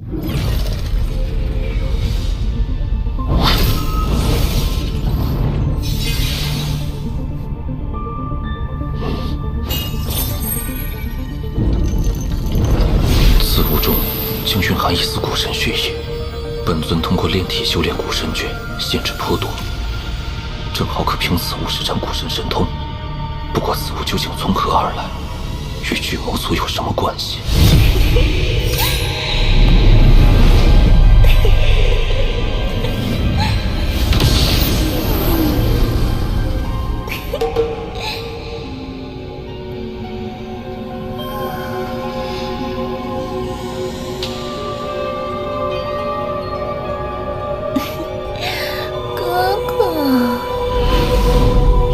此物中竟蕴含一丝古神血液，本尊通过炼体修炼古神诀，限制颇多，正好可凭此物施展古神神通。不过此物究竟从何而来，与巨魔族有什么关系？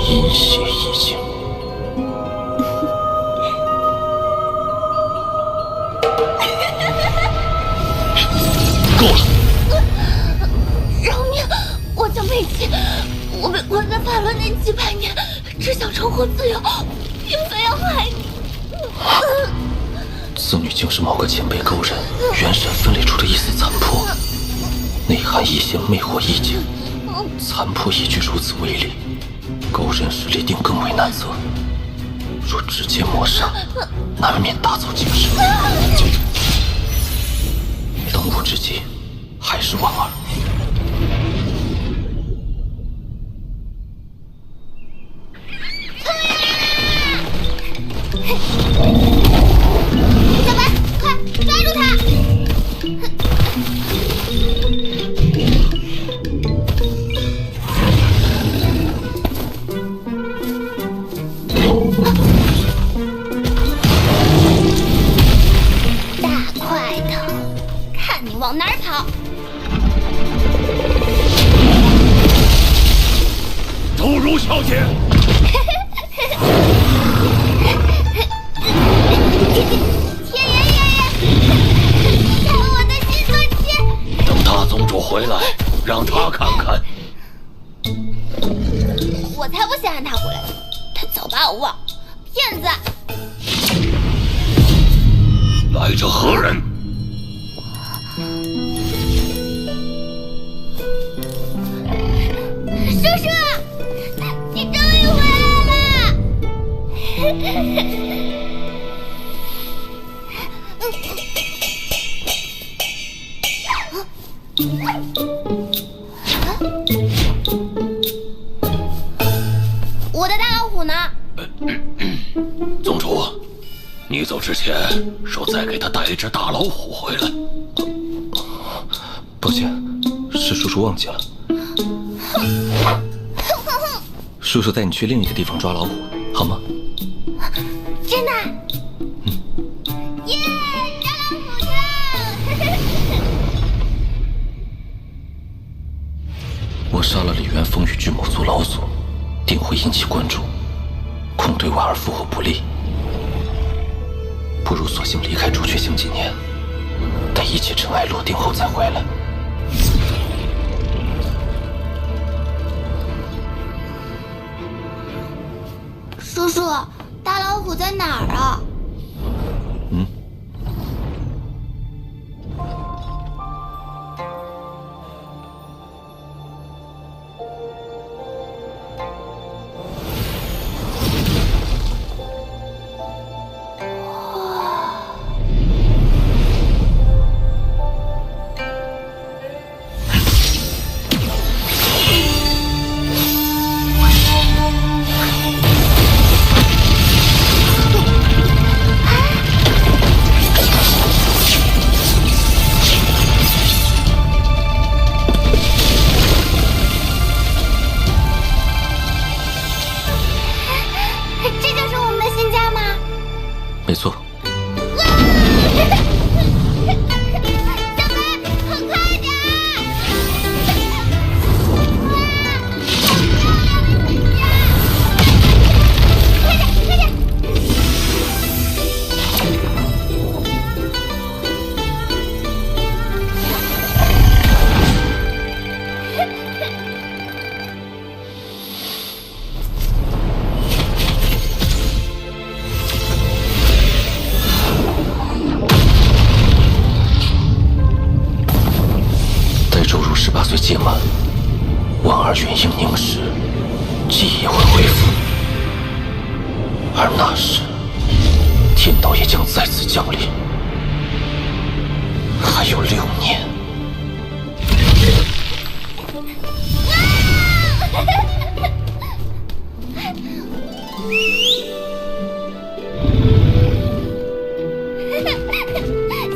阴血已尽，够了！饶命！我叫佩奇，我被关在法轮内几百年，只想重获自由，并非要害你。此女竟是某个前辈勾人元神分裂出的一丝残魄，内含一线魅惑意境，残魄亦具如此威力。勾人实力定更为难测，若直接抹杀，难免大遭惊世。当务之急还是婉儿。小白，快抓住他！往哪儿跑？周如小姐，天元爷爷，看我的新坐骑！等大宗主回来，让他看看。我才不想让他回来，他早把我忘，骗子！来者何人？叔叔，你终于回来了！我的大老虎呢？宗主，你走之前说再给他带一只大老虎回来。抱歉，是叔叔忘记了。叔叔带你去另一个地方抓老虎，好吗？真的？耶！抓老虎去！我杀了李元峰与巨魔族老祖，定会引起关注，恐对婉儿复活不利。不如索性离开朱雀星几年，待一切尘埃落定后再回来。叔叔，大老虎在哪儿啊？届满，万二元婴凝时，记忆也会恢复，而那时，天道也将再次降临。还有6年。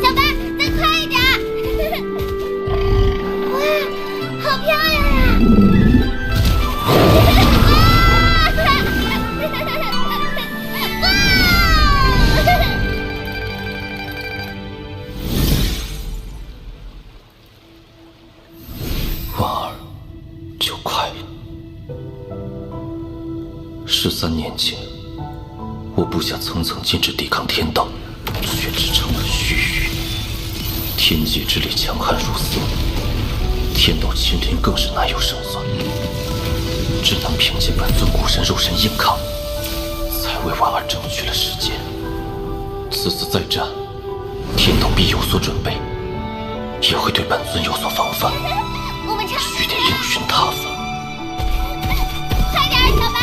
小白，再快一点！哇，好漂亮呀！万儿，就快了。13年前，我部下层层禁止抵抗天道，却只成了须臾。天界之力强悍如斯，天道亲临更是难有胜算。只能凭借本尊古神肉身硬抗，才为婉儿争取了时间。此次再战，天道必有所准备，也会对本尊有所防范。我们须得另寻他法。快点，小白！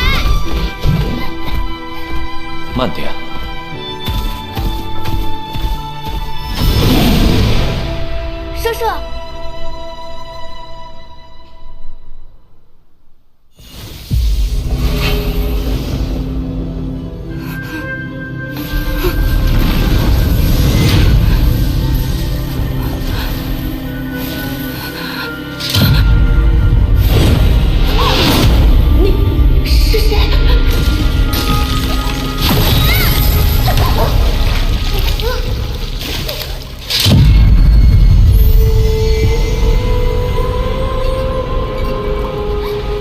慢点。叔叔，你是谁？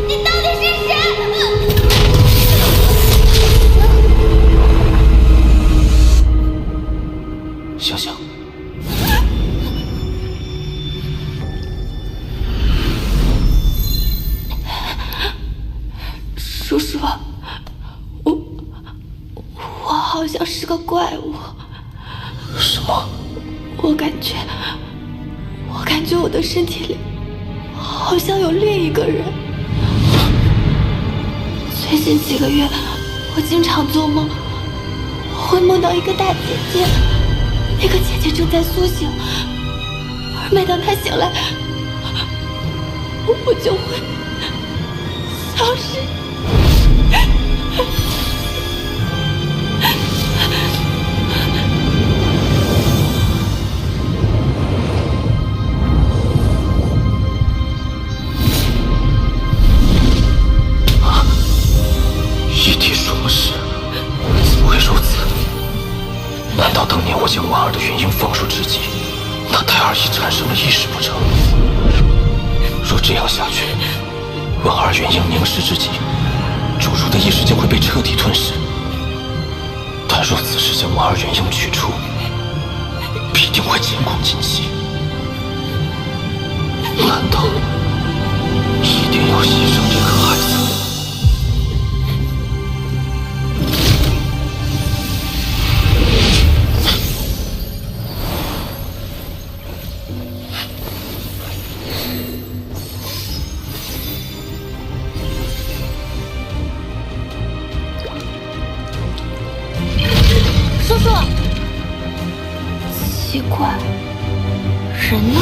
你到底是谁？想想，叔叔，我好像是个怪物。什么？我感觉我的身体里好像有另一个人。最近几个月，我经常做梦，会梦到一个大姐姐，那个姐姐正在苏醒，而每当她醒来，我就会消失。一体双尸，怎么会如此？难道当年我将婉儿的元婴放入之际，那胎儿已产生了意识不成？若这样下去，婉儿元婴凝视之际，主如的意识将会被彻底吞噬。但若此时将婉儿元婴取出，必定会前功尽弃。难道一定要牺牲这个孩子？叔叔，奇怪，人呢？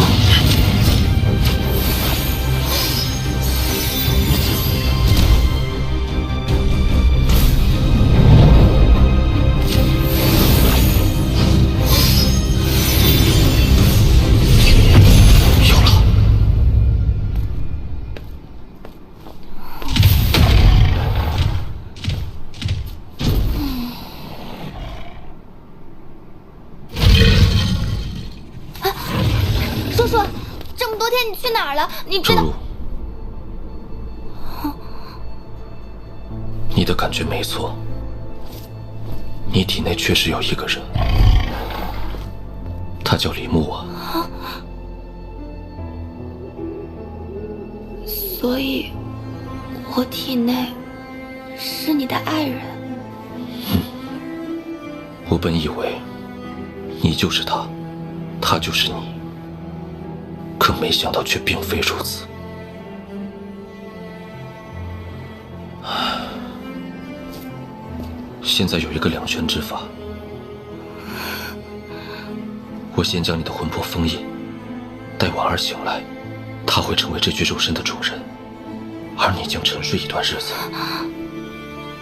有了。叔叔，这么多天你去哪儿了？你知道？周如，你的感觉没错，你体内确实有一个人，他叫李牧啊。所以，我体内是你的爱人。我本以为你就是他，他就是你，可没想到却并非如此。现在有一个两全之法，我先将你的魂魄封印，待婉儿醒来，她会成为这具肉身的主人，而你将沉睡一段日子。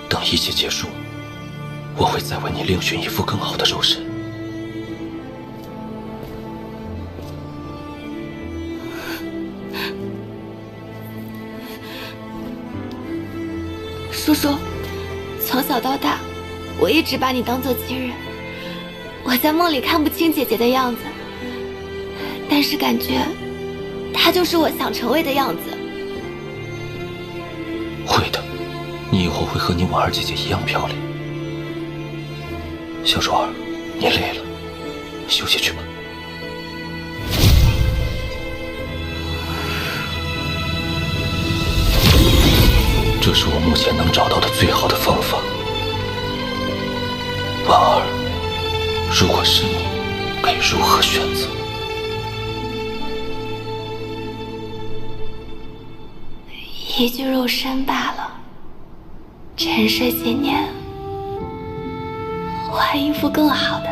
等一切结束，我会再为你另寻一副更好的肉身。叔叔，从小到大，我一直把你当做亲人。我在梦里看不清姐姐的样子，但是感觉她就是我想成为的样子。会的，你以后会和你婉儿姐姐一样漂亮。小卓儿，你累了，休息去吧。这是我目前能找到的最好的方法。婉儿，如果是你，该如何选择？一具肉身罢了，沉睡几年，换一副更好的，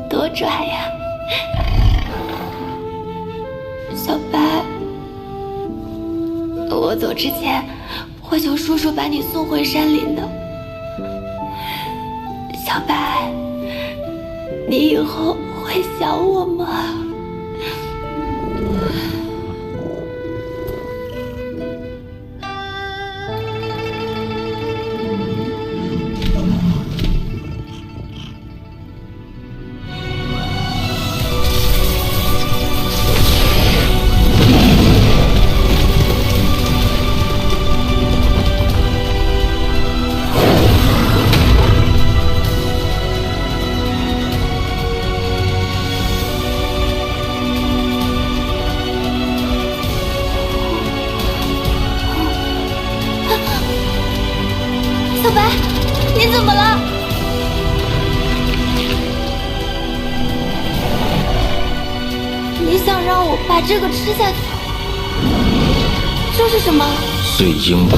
多拽呀！小白，我走之前会求叔叔把你送回山林的。小白，你以后会想我吗？小白，你怎么了？你想让我把这个吃下去？这是什么？碎鹰骨，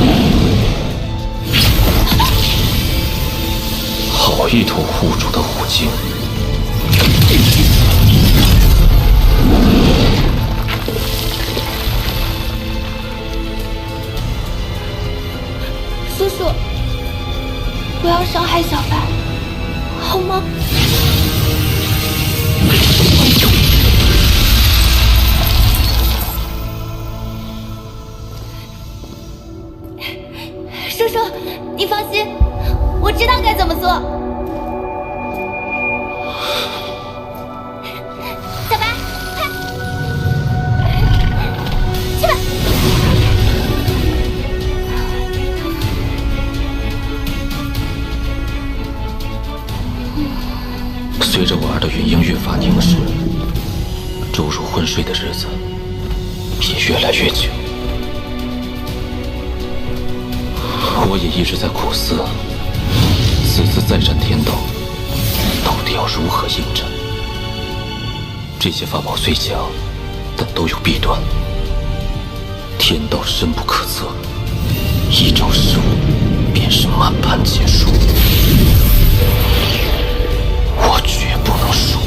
好一头护主的虎鲸。叔叔，不要伤害小白，好吗？叔叔，你放心，我知道该怎么做。小白，快，去吧。随着婉儿的元婴越发凝实，周如昏睡的日子也越来越久。我也一直在苦思，此次再战天道，到底要如何应战？这些法宝虽强，但都有弊端。天道深不可测，一招失误，便是满盘皆输。我绝不能输。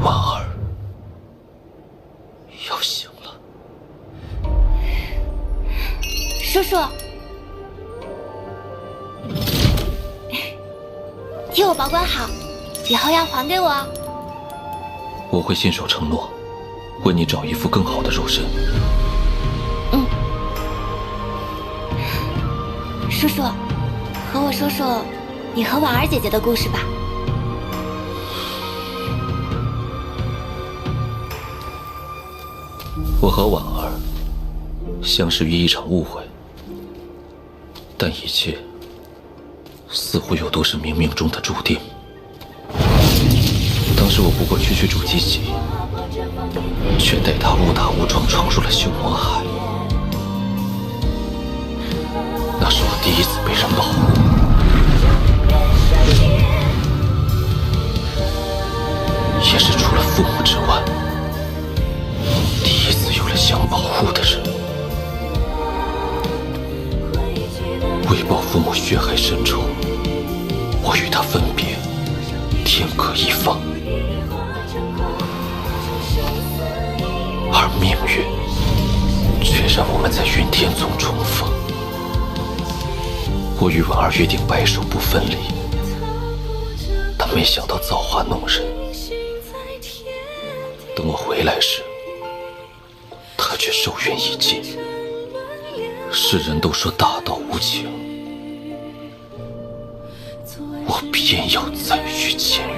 婉儿要醒了。叔叔，替我保管好，以后要还给我哦。我会信守承诺，为你找一副更好的肉身。叔叔，和我说说你和婉儿姐姐的故事吧。我和婉儿相识于一场误会，但一切似乎又都是冥冥中的注定。当时我不过区主机己，却待他误打误撞闯入了修魔海。那是我第一次被人保护，也是除了父母之外，第一次有了想保护的人。为报父母血海深仇，我与他分别，天各一方。而命运却让我们在云天丛重逢。我与婉儿约定白首不分离，但没想到造化弄人。等我回来时，他却寿元已尽。世人都说大道无情，我偏要再续前缘。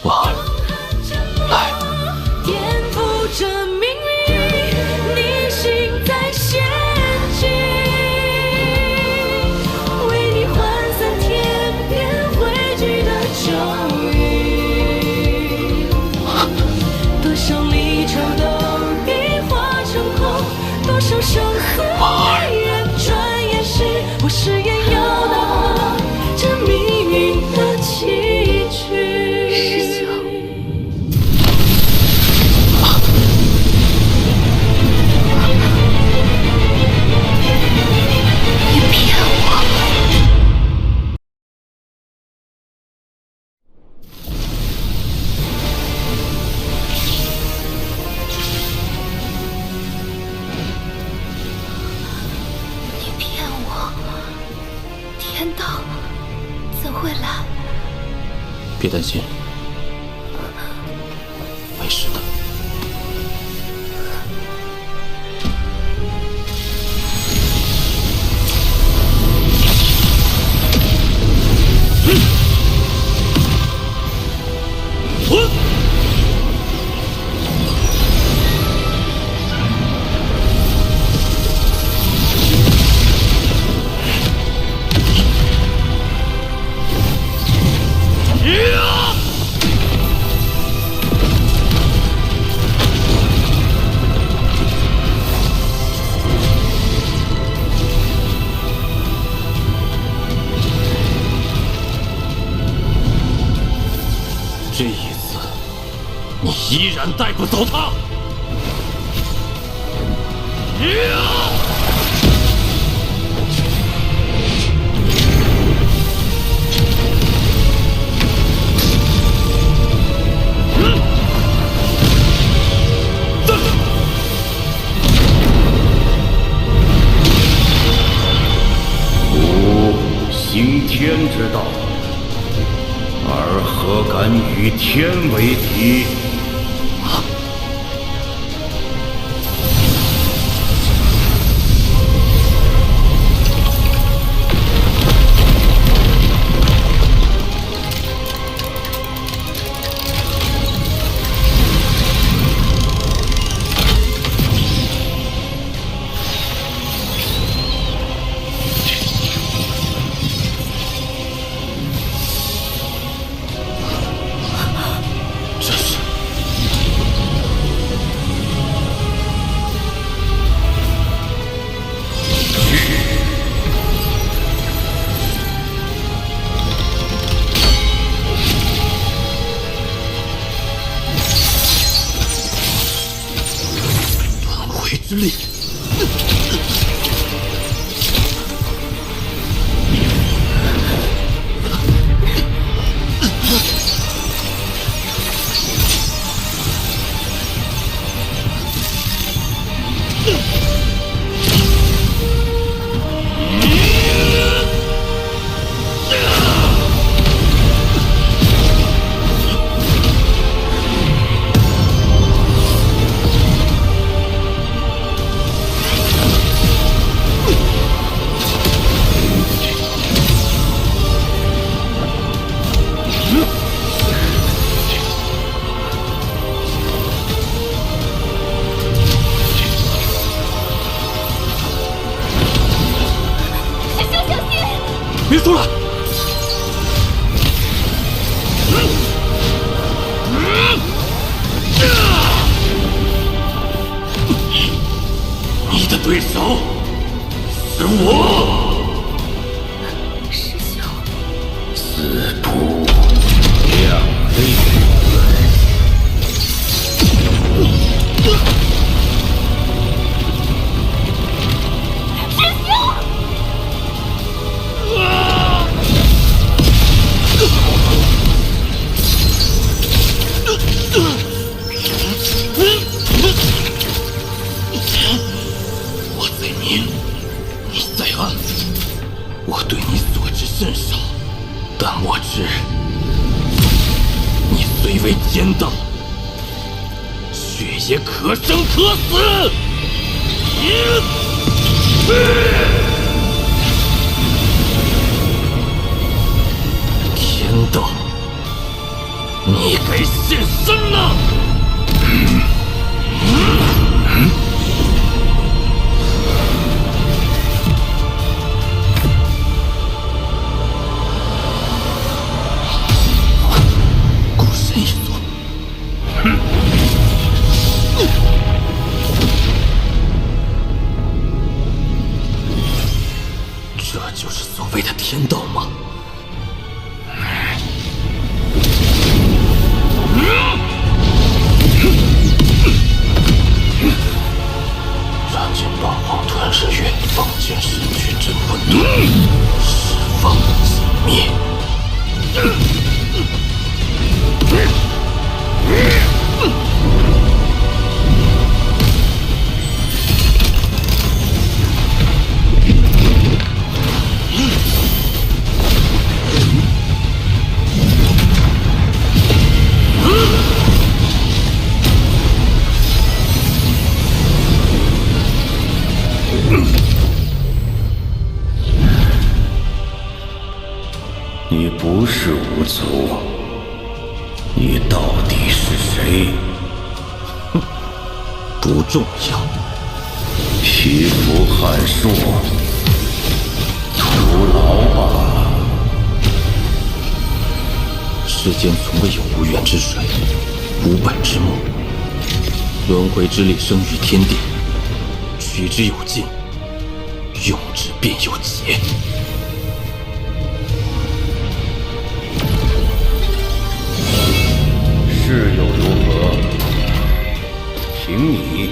婉儿，来。颠覆着命运，你心在陷阱，为你换散天边汇聚的咒语。多少离愁都已化成空，多少生死离人转眼时，我誓言要打破这命运的棋局。天道怎会来？别担心，没事的。这一次，你依然带不走他。吾行天之道，而何敢与天为敌？这是别出来！你的对手是我。师兄，四不两立。我在明，你在暗，我对你所知甚少，但我知你虽为天道，却也可生可死。天道，你该现身了！孤身一族，这就是所谓的天道吗？燃尽八荒吞日月，放剑神躯镇混沌，释放尽灭。你不是无足，你到底是谁？不重要。匹夫撼树，徒劳罢了。世间从未有无源之水，无本之木。轮回之力生于天地，取之有尽，用之便有节。事又如何？凭你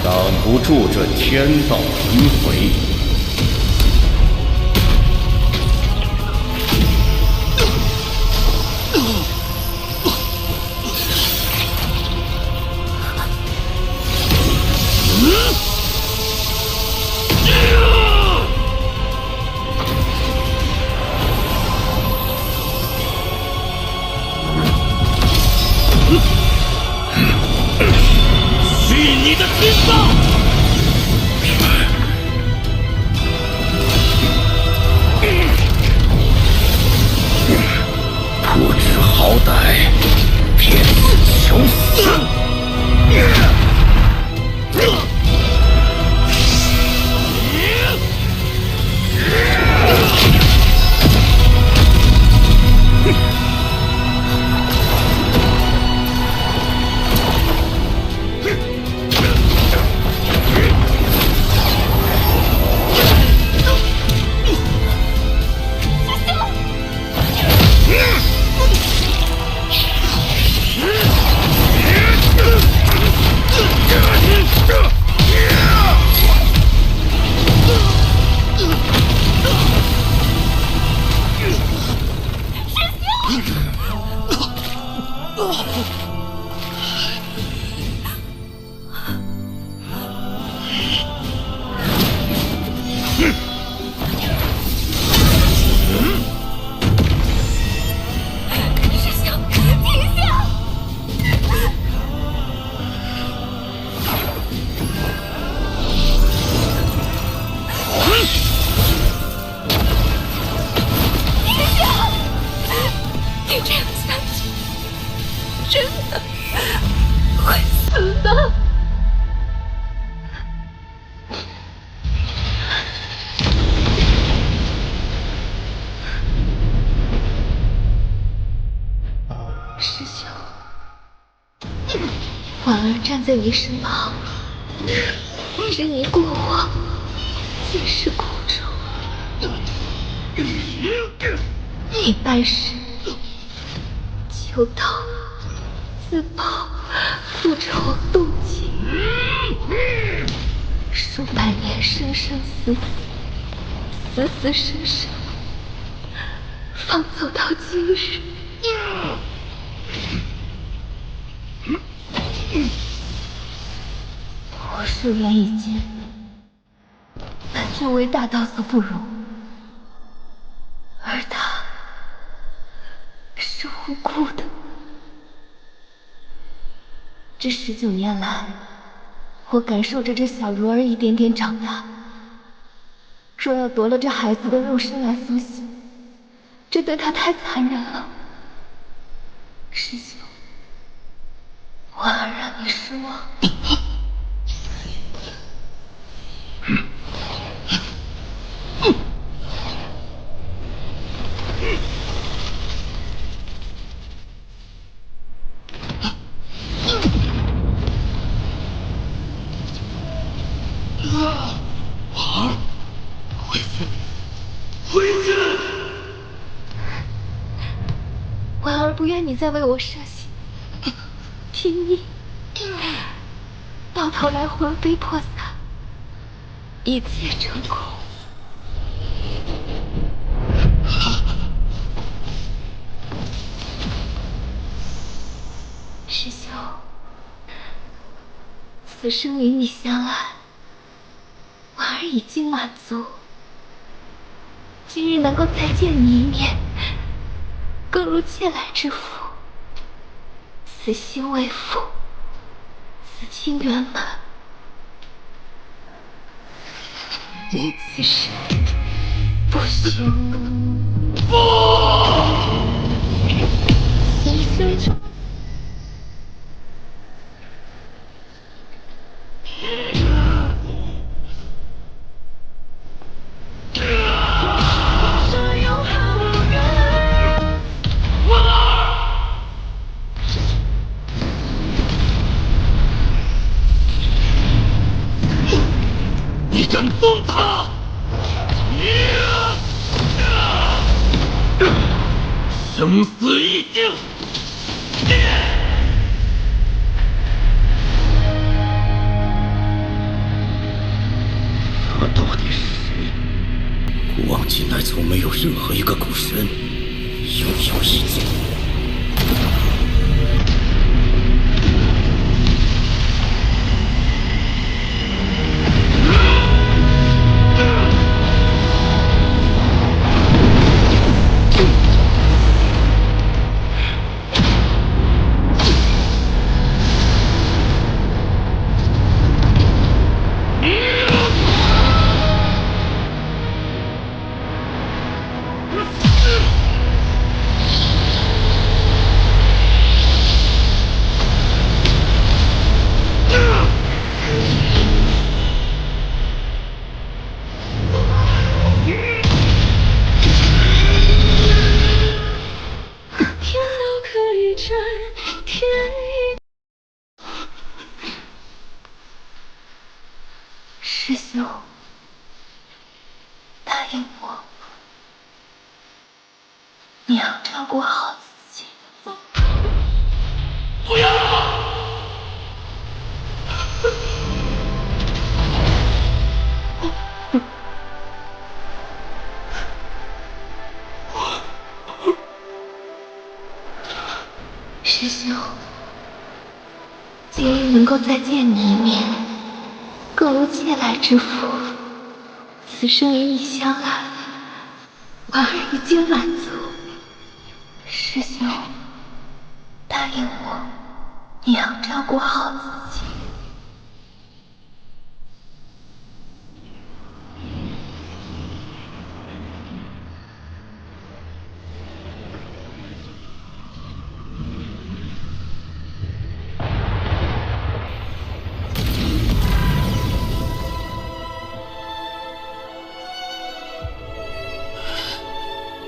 挡不住这天道轮回。去你的天道！在你身旁，只你过我，皆是苦衷。你败时，求刀自爆，复仇动情，数百年生生死死，死死生生，方走到今日。我是原以见，本就为大道所不容，而他是无辜的。这19年来，我感受着这小如儿一点点长大。若要夺了这孩子的肉身来苏醒，这对他太残忍了。师兄，婉儿让你失望。婉儿，回去，回去！婉儿不愿你再为我设想，拼命，到头来魂飞魄散，一切成空。师兄，此生与你相爱，婉儿已经满足。今日能够再见你一面，更如切来之福。此心未复，此情圆满。此事不许。你敢动他！生死一境！他到底是谁？古往今来，从没有任何一个古神拥有一境。师兄，答应我，你要照顾好自己。不要！师兄，今日能够再见你一面，更如切来之福。此生与你相爱，婉儿已经满足。师兄，答应我，你要照顾好自己。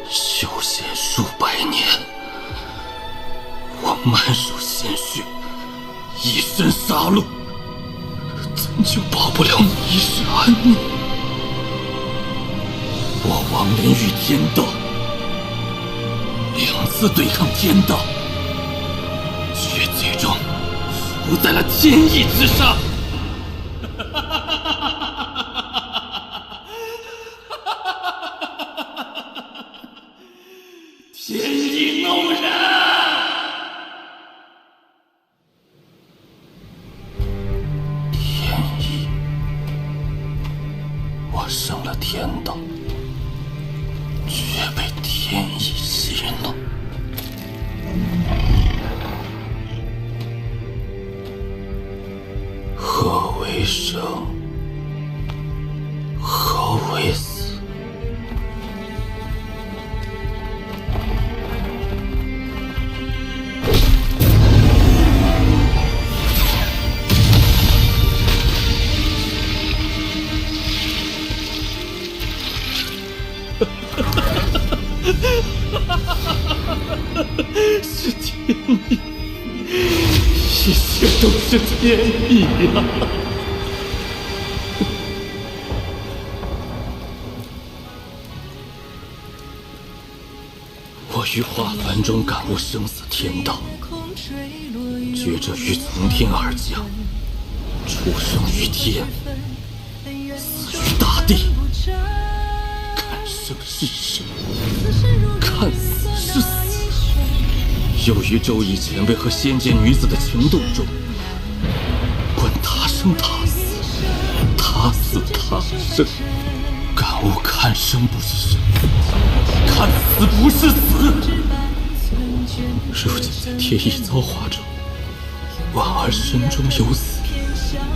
修仙数百年，我满手鲜血，以身杀戮，怎就保不了你一世安宁？我王连与天道2次对抗天道，却最终输在了天意之上。天意弄人！天意，我胜了天道，却被天意戏弄。何为生？何为死？是天意，一切都是天意呀！我于化凡中感悟生死天道，觉者于从天而降，出生于天，死于大地。看生是生，看死是死。又于周乙前辈和仙界女子的情动中，观他生他死，他死他生，感悟看生不是生，看死不是死。如今在天意造化中，婉儿身中有死，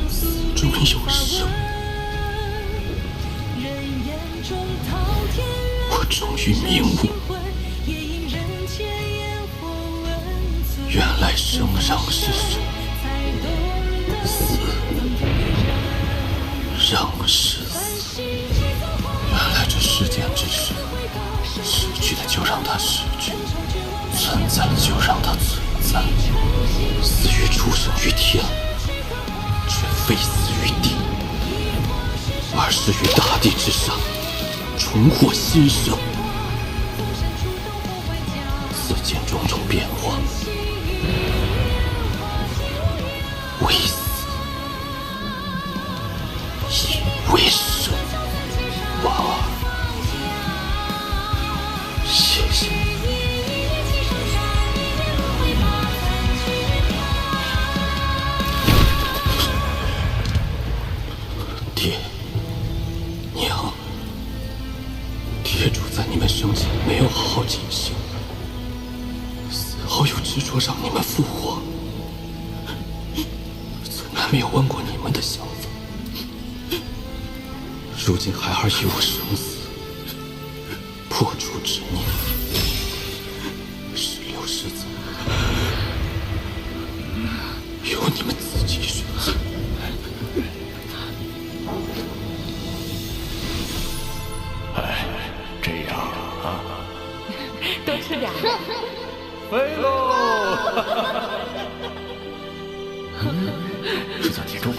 死中有生。我终于明悟，原来生仍是生，死仍是死。原来这世间之事，失去的就让它失去，存在就让它存在。死于出生于天，却非死于地，而是于大地之上，重获新生。此间种种变化，为死亦为生。婉儿，谢谢。爹娘，爹主在你们生前没有好好进行，死后又执着让你们复活，从来没有问过你们的想法。如今孩儿与我生死，破除执念，是留是走，由你们自己选择。这样啊，多吃点。飞喽！制造集中。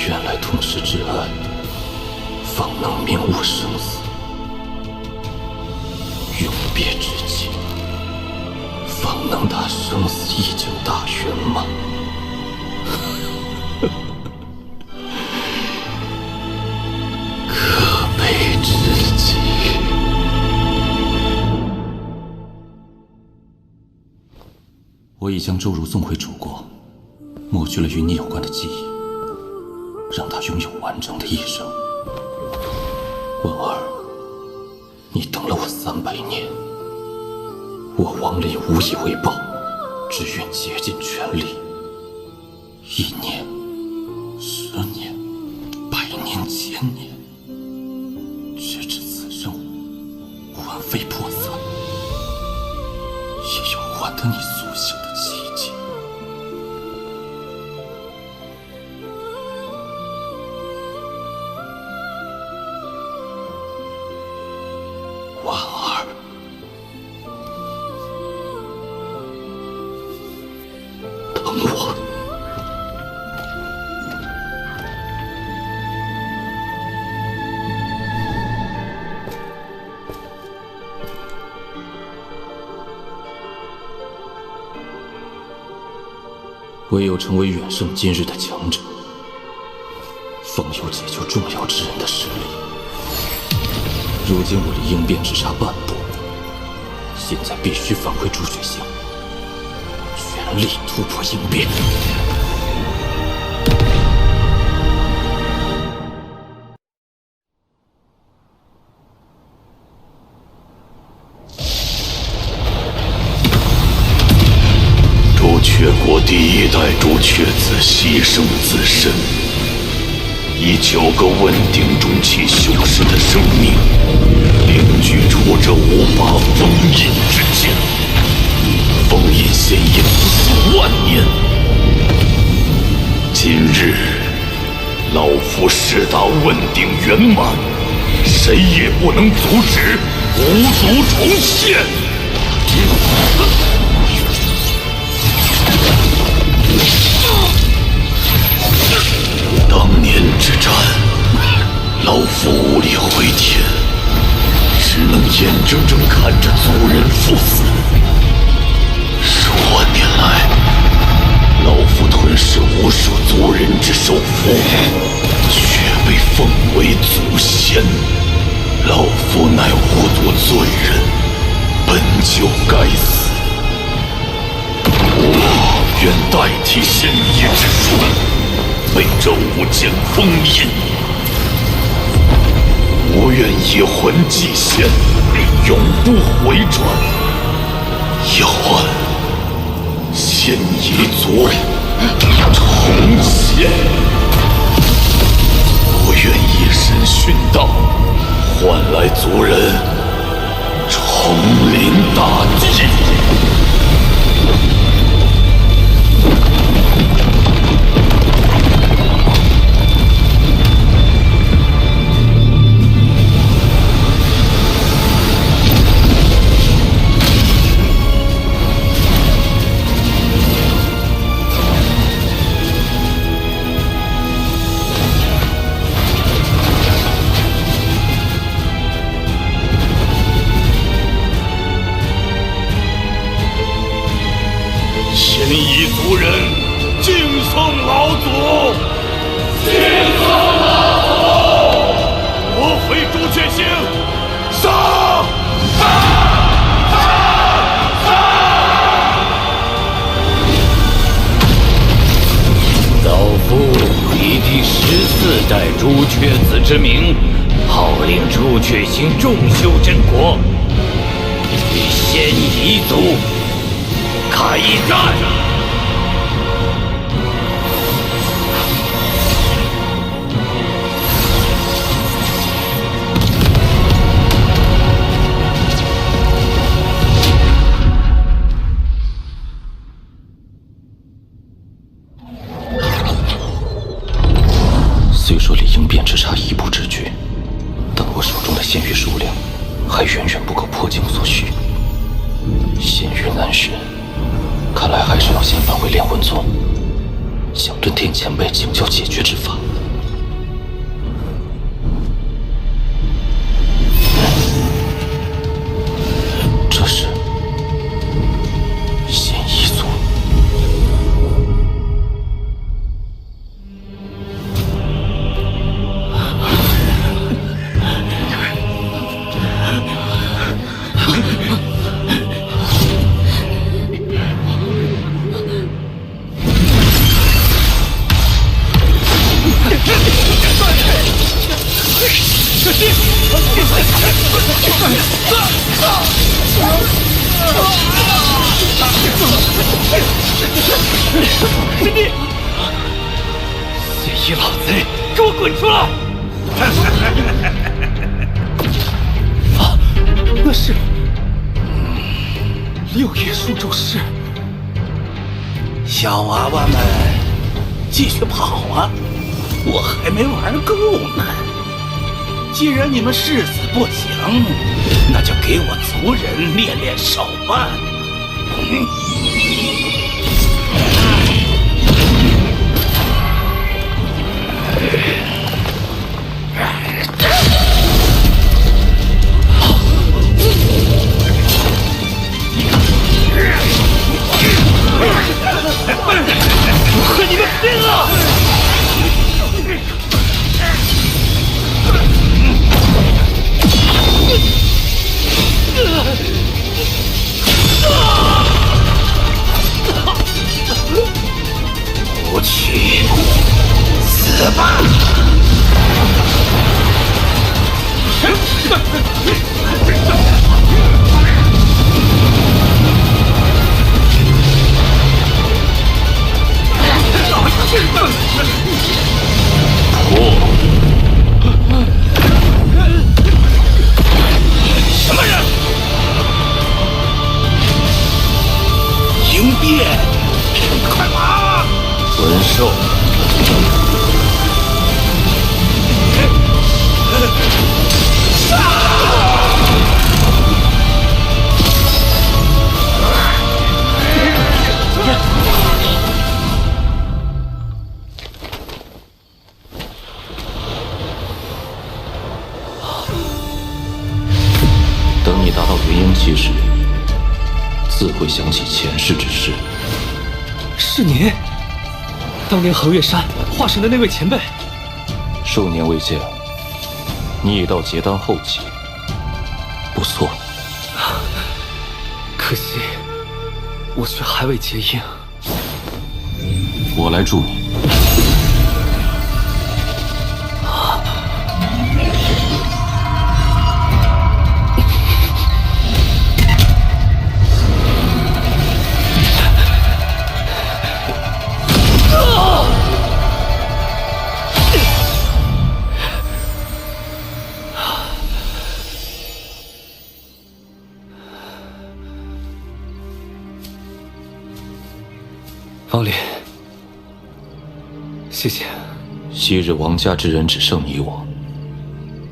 原来同世之爱，方能明悟生死。永别之际，方能达生死一境大圆满。可悲之极。我已将周如送回祖国，抹去了与你有关的记忆，让她拥有完整的一生。文儿，你等了我300年，我王林无以为报，只愿竭尽全力。1年、10年、100年、1000年，却知此生魂飞魄散，也要换得你苏醒的奇迹。婉儿，等我。唯有成为远胜今日的强者，方有解救重要之人的实力。如今我离应变只差半步，现在必须返回朱雀乡，全力突破应变。朱雀国第1代朱雀子牺牲自身，以9个稳定中期修士的生命，凝聚出这5把封印之剑。封印显影数万年，今日老夫势达稳定圆满，谁也不能阻止五族重现。当年之战，老夫无力回天，只能眼睁睁看着族人赴死。数万年来，老夫吞噬无数族人之首府，却被奉为祖先。老夫乃无族罪人，本就该死。我愿代替仙医之术，被这5剑封印。我愿以魂祭仙，永不回转。要按仙夷族重现。我愿以身殉道，换来族人重临大计。仙夷族人敬送老祖，敬送老祖！我回朱雀星，杀！老夫以第14代朱雀子之名，号令朱雀星众修真国，与仙夷族开战！虽说离应变只差1步之距，但我手中的仙域数量还远远不够破境所需。仙域难寻，看来还是要先返回炼魂宗，向遁天前辈请教解决之法。师弟，谢意老贼，给我滚出来！啊，那是六叶树咒师。小娃娃们，继续跑啊！我还没玩够呢。既然你们誓死不降，那就给我族人练练手吧。我和你们拼了！不去，死吧！破！什么人？迎变！快马！魂兽！等你达到元婴期时，自会想起前世之事。是您，当年恒月山化神的那位前辈。数年未见，你已到结丹后期，不错。可惜，我却还未结婴。我来助你。王林，谢谢。昔日王家之人只剩你我，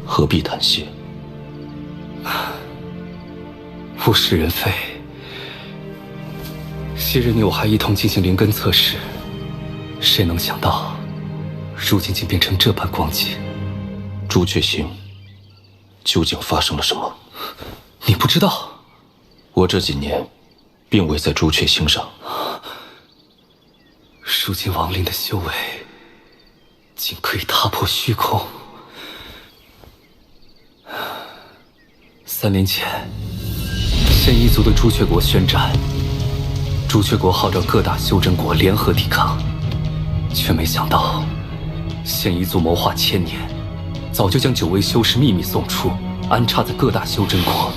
何必谈谢？物是人非。昔日你我还一同进行灵根测试，谁能想到，如今竟变成这般光景？朱雀星究竟发生了什么？你不知道？我这几年并未在朱雀星上。如今亡灵的修为，竟可以踏破虚空。3年前，现一族的朱雀国宣战，朱雀国号召各大修真国联合抵抗，却没想到，现一族谋划1000年，早就将9位修士秘密送出，安插在各大修真国。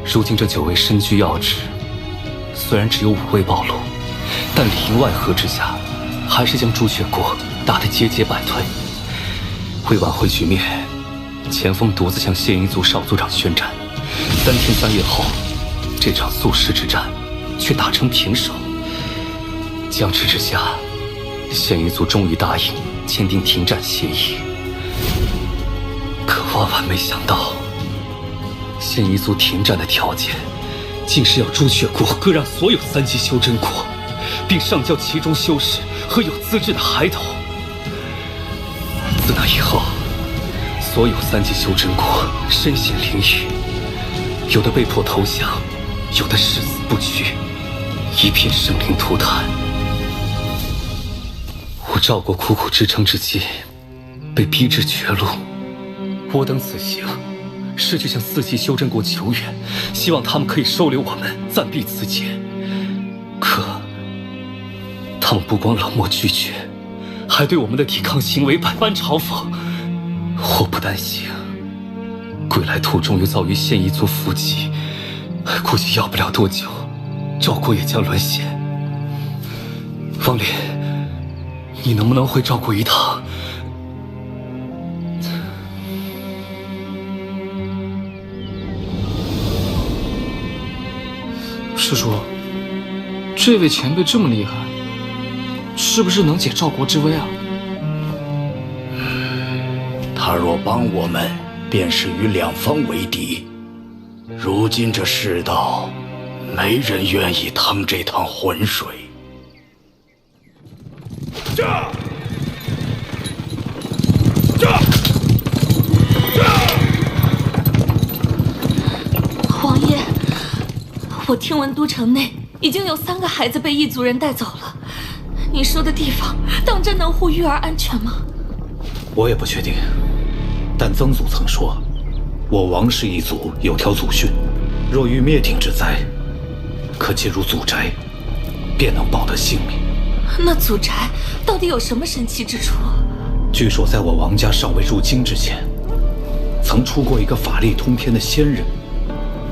如今这9位身居要职，虽然只有5位暴露，但里应外合之下，还是将朱雀国打得节节败退。为挽回局面，钱锋独自向现一族少族长宣战。3天3夜后，这场宿世之战却打成平手。僵持之下，现一族终于答应签订停战协议。可万万没想到，现一族停战的条件，竟是要朱雀国割让所有3级修真国，并上交其中修士和有资质的孩童。自那以后，所有3级修真国身陷囹圄，有的被迫投降，有的誓死不屈，一片生灵涂炭。我赵国苦苦支撑至今，被逼至绝路。我等此行，是去向4级修真国求援，希望他们可以收留我们，暂避此劫。可他们不光冷漠拒绝，还对我们的抵抗行为百般嘲讽。我不担心，归来途中又遭遇现一族伏击，估计要不了多久，赵国也将沦陷。方林，你能不能回赵国一趟？师叔，这位前辈这么厉害，是不是能解赵国之危啊？他若帮我们，便是与两方为敌。如今这世道，没人愿意趟这趟浑水。王爷，我听闻都城内已经有3个孩子被异族人带走了。你说的地方，当真能护玉儿安全吗？我也不确定，但曾祖曾说，我王氏一族有条祖训，若遇灭顶之灾，可进入祖宅，便能保得性命。那祖宅到底有什么神奇之处？据说在我王家尚未入京之前，曾出过一个法力通天的仙人，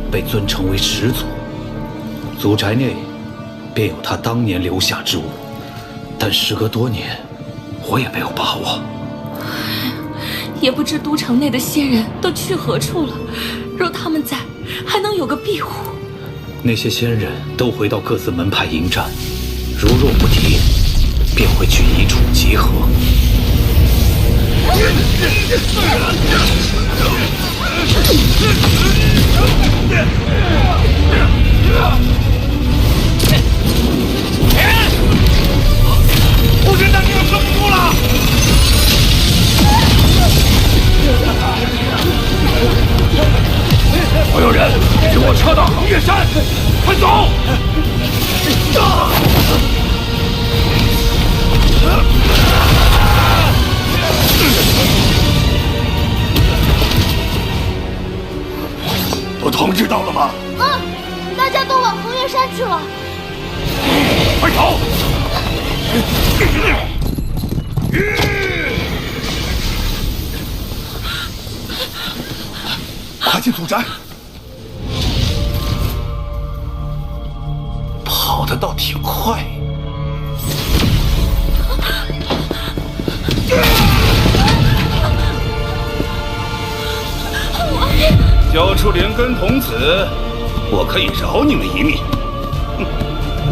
被尊称为始祖。祖宅内便有他当年留下之物，但时隔多年，我也没有把握。也不知都城内的仙人都去何处了。若他们在，还能有个庇护。那些仙人都回到各自门派迎战，如若不敌，便会去一处集合。护军大兵撑不住了！所有人，与我撤到横岳山，快走！都通知到了吗？大家都往横岳山去了。快走！快进祖宅！跑得倒挺快。交出连根童子，我可以饶你们一命。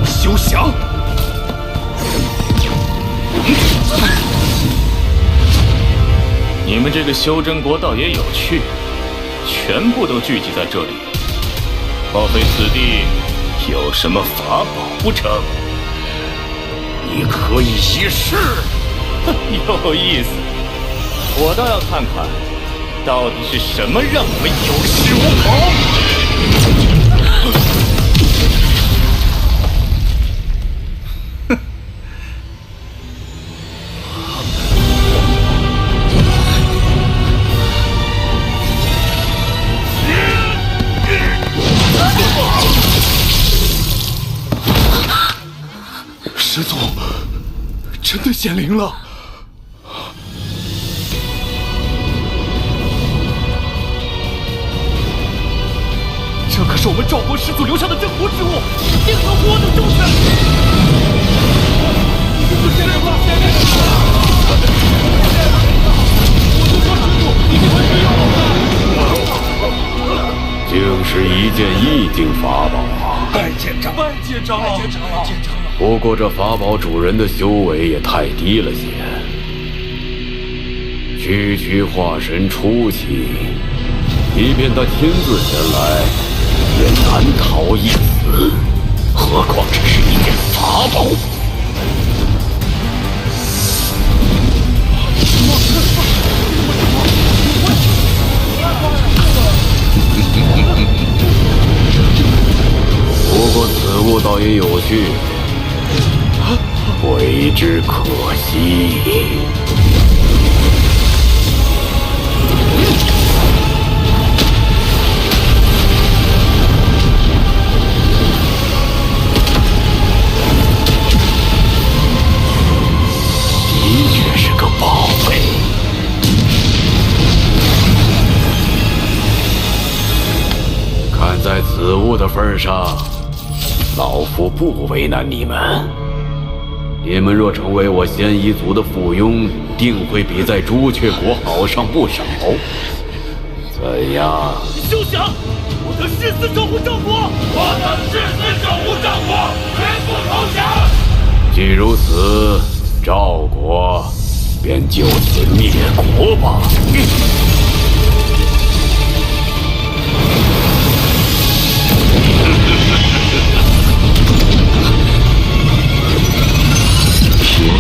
休想！你们这个修真国倒也有趣，全部都聚集在这里，莫非此地有什么法宝不成？你可以一试。有意思，我倒要看看，到底是什么让我们有恃无恐。师祖，真的显灵了！这可是我们赵国始祖留下的镇国之物，一定能活得周全。显灵了！显灵了！竟是一件意境法宝啊！拜见长老！拜见长老！拜见长老！拜见长老！不过这法宝主人的修为也太低了些，区化神初期，即便他亲自前来，也难逃一死，何况这是一件法宝。不过此物倒也有趣，为之可惜。的确是个宝贝。看在此物的份上，老夫不为难你们。你们若成为我仙夷族的附庸，定会比在朱雀国好上不少。怎样？休想！我的誓死守护赵国！我的誓死守护赵国，绝不投降！既如此，赵国便就此灭国吧。凭你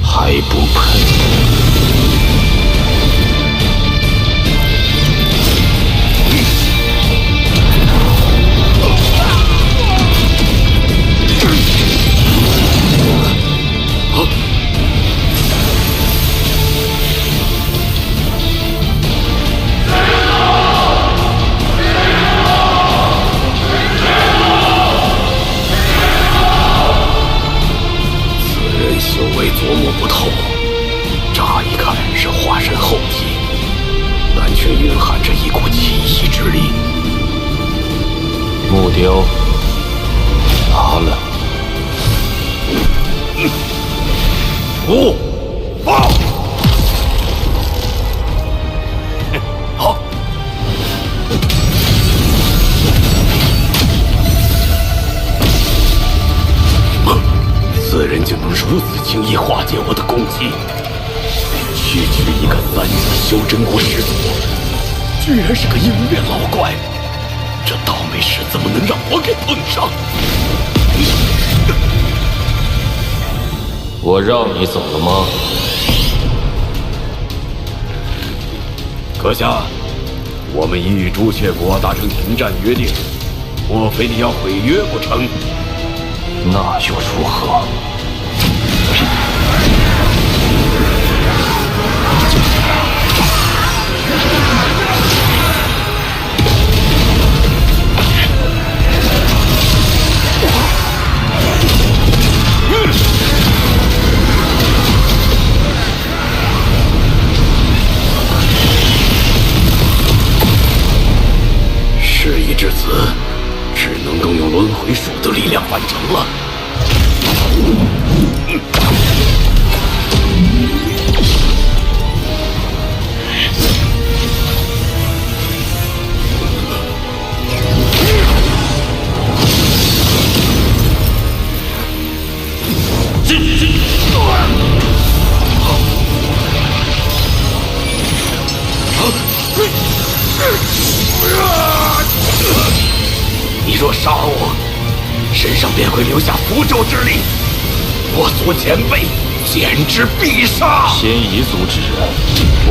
还不配。修为琢磨不透，乍一看是化神后体，但却蕴含着一股奇异之力。木雕拿了。不，报！好。此人就能如此轻易化解我的攻击，区区一个3级修真国始祖，居然是个鹰面老怪，这倒霉事怎么能让我给碰上？我让你走了吗？阁下，我们已与朱雀国达成停战约定，莫非你要毁约不成？那又如何？事已至此，只能动用轮回术的力量完成了。你若杀我，身上便会留下符咒之力，我族前辈简直必杀。仙夷族之人，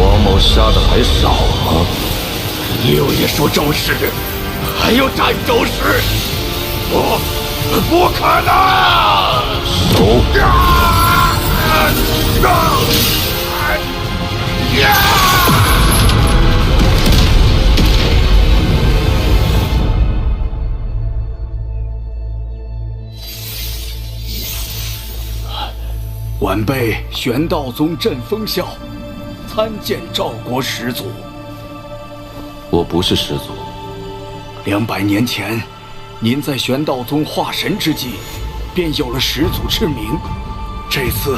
王某杀的还少吗？六爷说咒时，还有斩咒时，不可能！手！晚辈玄道宗镇风笑，参见赵国始祖。我不是始祖。200年前，您在玄道宗化神之际，便有了始祖之名。这次，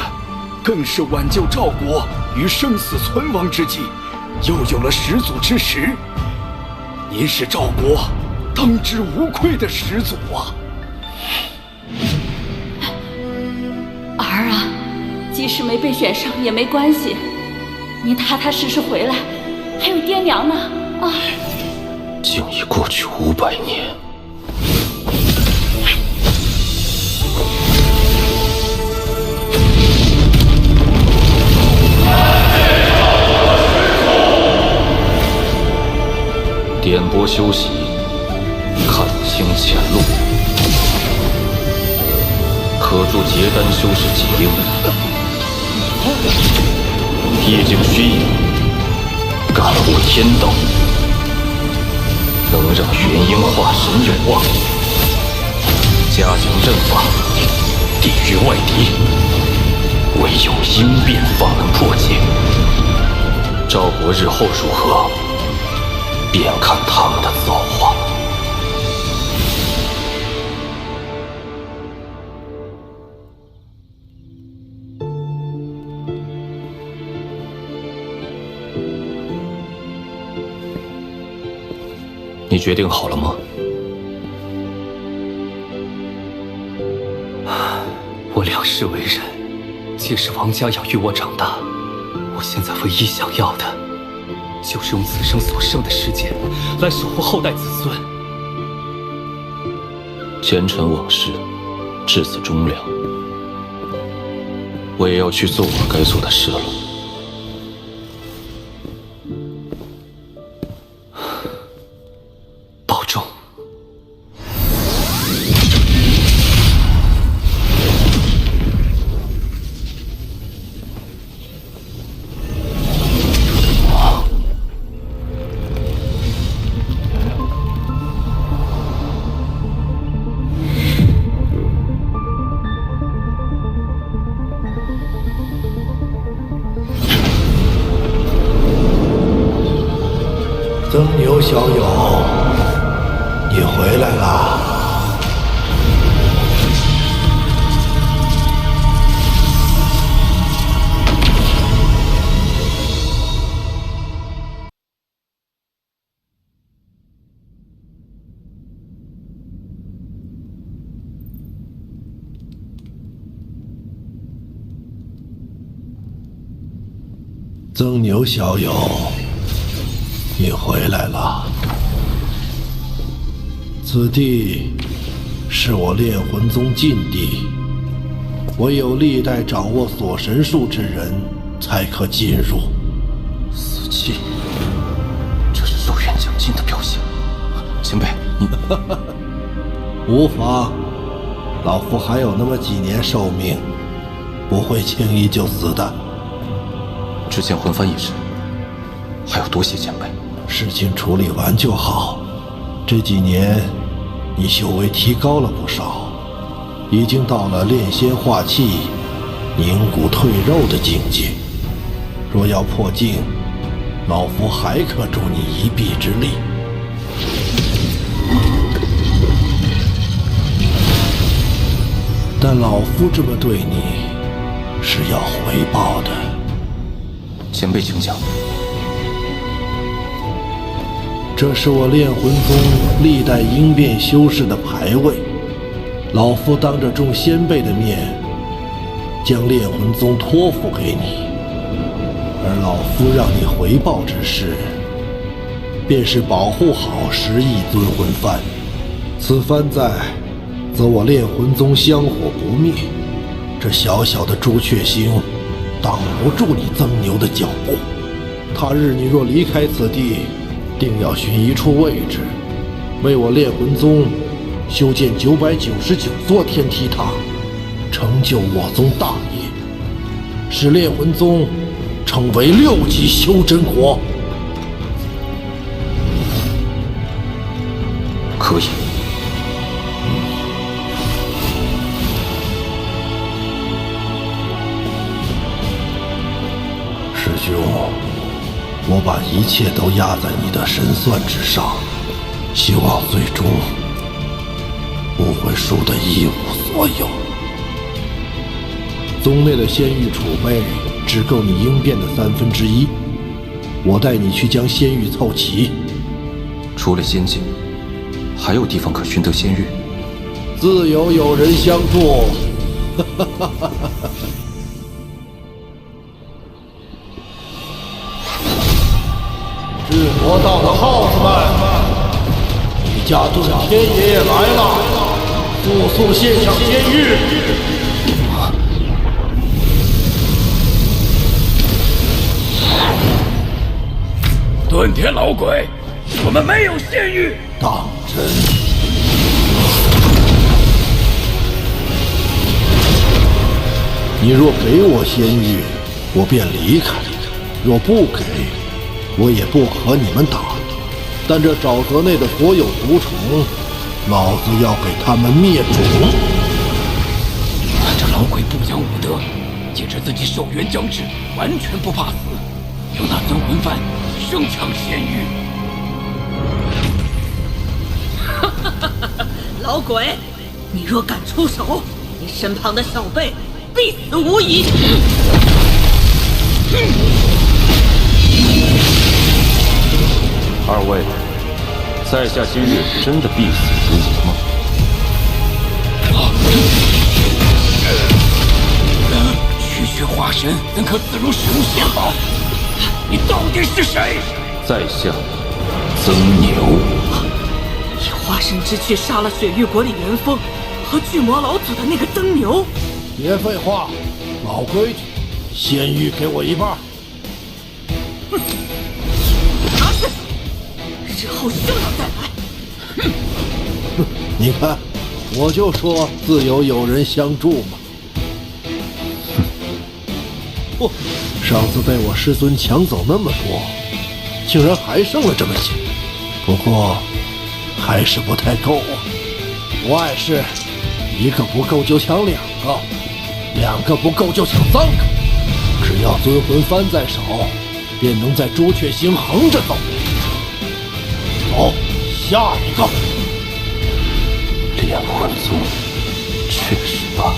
更是挽救赵国于生死存亡之际，又有了始祖之实。您是赵国当之无愧的始祖啊！儿啊，即使没被选上也没关系，您踏踏实实回来，还有爹娘呢啊！竟已过去500年。点拨修习，看清前路，可助结丹修士几英。毕竟虚影，感悟天道，能让元婴化神有望。加强阵法，抵御外敌，唯有应变方能破解。赵国日后如何，便看他们的造化。你决定好了吗？我两世为人，皆是王家养育我长大。我现在唯一想要的，就是用此生所剩的时间，来守护后代子孙。前尘往事，至此终了。我也要去做我该做的事了。保重。曾牛小友，你回来啦！曾牛小友。你回来了，此地是我炼魂宗禁地，唯有历代掌握锁神术之人才可进入。死气，这是寿元将尽的表现。前辈，你无妨，老夫还有那么几年寿命，不会轻易就死的。之前魂幡一事，还要多谢前辈。事情处理完就好。这几年，你修为提高了不少，已经到了炼仙化气、凝骨退肉的境界。若要破境，老夫还可助你一臂之力。但老夫这么对你，是要回报的。前辈请讲。这是我炼魂宗历代应变修士的牌位，老夫当着众先辈的面，将炼魂宗托付给你，而老夫让你回报之事，便是保护好11尊魂幡。此幡在，则我炼魂宗香火不灭，这小小的朱雀星，挡不住你曾牛的脚步。他日你若离开此地，定要寻一处位置，为我炼魂宗修建999座天梯塔，成就我宗大业，使炼魂宗成为6级修真国。可以。师兄，我把一切都压在你的神算之上，希望最终不会输得一无所有。宗内的仙玉储备只够你应变的1/3，我带你去将仙玉凑齐。除了仙境，还有地方可寻得仙玉？自有人相助。智魔道的耗子们，你家遁天爷爷来了，速献上仙玉！遁天老鬼，我们没有仙玉。当真？你若给我仙玉，我便离开；若不给，我也不和你们打。但这沼泽内的所有毒虫，老子要给他们灭种！这老鬼不讲武德，借着自己寿元将至，完全不怕死，有那尊魂幡生抢仙玉。老鬼，你若敢出手，你身旁的小辈必死无疑！二位，在下今日真的必死如无吗？区区化神怎可自如使用仙宝？你到底是谁？在下曾牛。以化神之躯杀了水域国里元丰和巨魔老祖的那个曾牛。别废话，老规矩，仙玉给我一半。拿去，日后休要再来。你看，我就说自有友人相助嘛。不，上次被我师尊抢走那么多，竟然还剩了这么些。不过，还是不太够啊。不碍事，一个不够就抢两个，两个不够就抢三个。只要尊魂幡在手，便能在朱雀星横着走。走，下一个。炼魂宗确实罢了。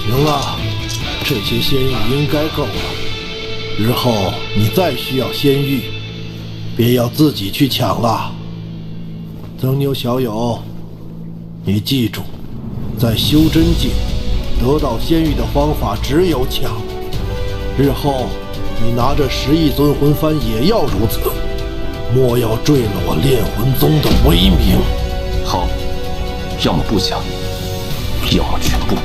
行了，这些仙玉应该够了。日后你再需要仙玉，别要自己去抢了。曾牛小友，你记住，在修真界得到仙玉的方法只有抢。日后你拿着10亿尊魂幡也要如此，莫要坠了我炼魂宗的威名。好，要么不抢，要么全部。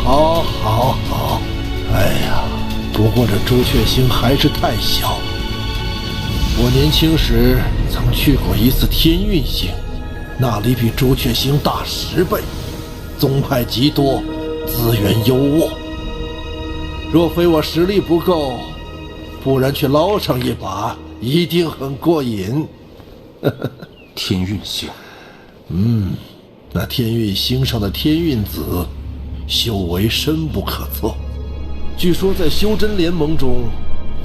好，好，好。哎呀，不过这朱雀星还是太小。我年轻时曾去过一次天运星，那里比朱雀星大10倍，宗派极多，资源优渥。若非我实力不够，不然去捞上一把，一定很过瘾。天运星，那天运星上的天运子，修为深不可测。据说在修真联盟中，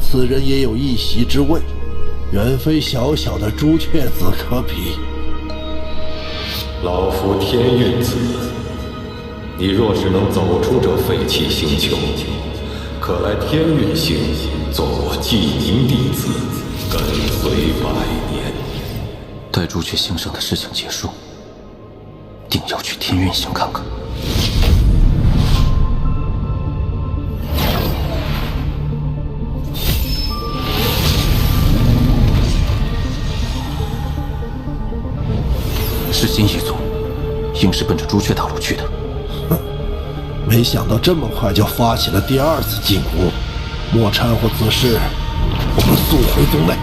此人也有一席之位，远非小小的朱雀子可比。老夫天运子，你若是能走出这废弃星球，可来天运星做我记名弟子，跟随100年。待朱雀星上的事情结束，定要去天运星看看。是新一族，应是奔着朱雀大陆去的。没想到这么快就发起了第2次进攻，莫掺和此事，我们速回宗内。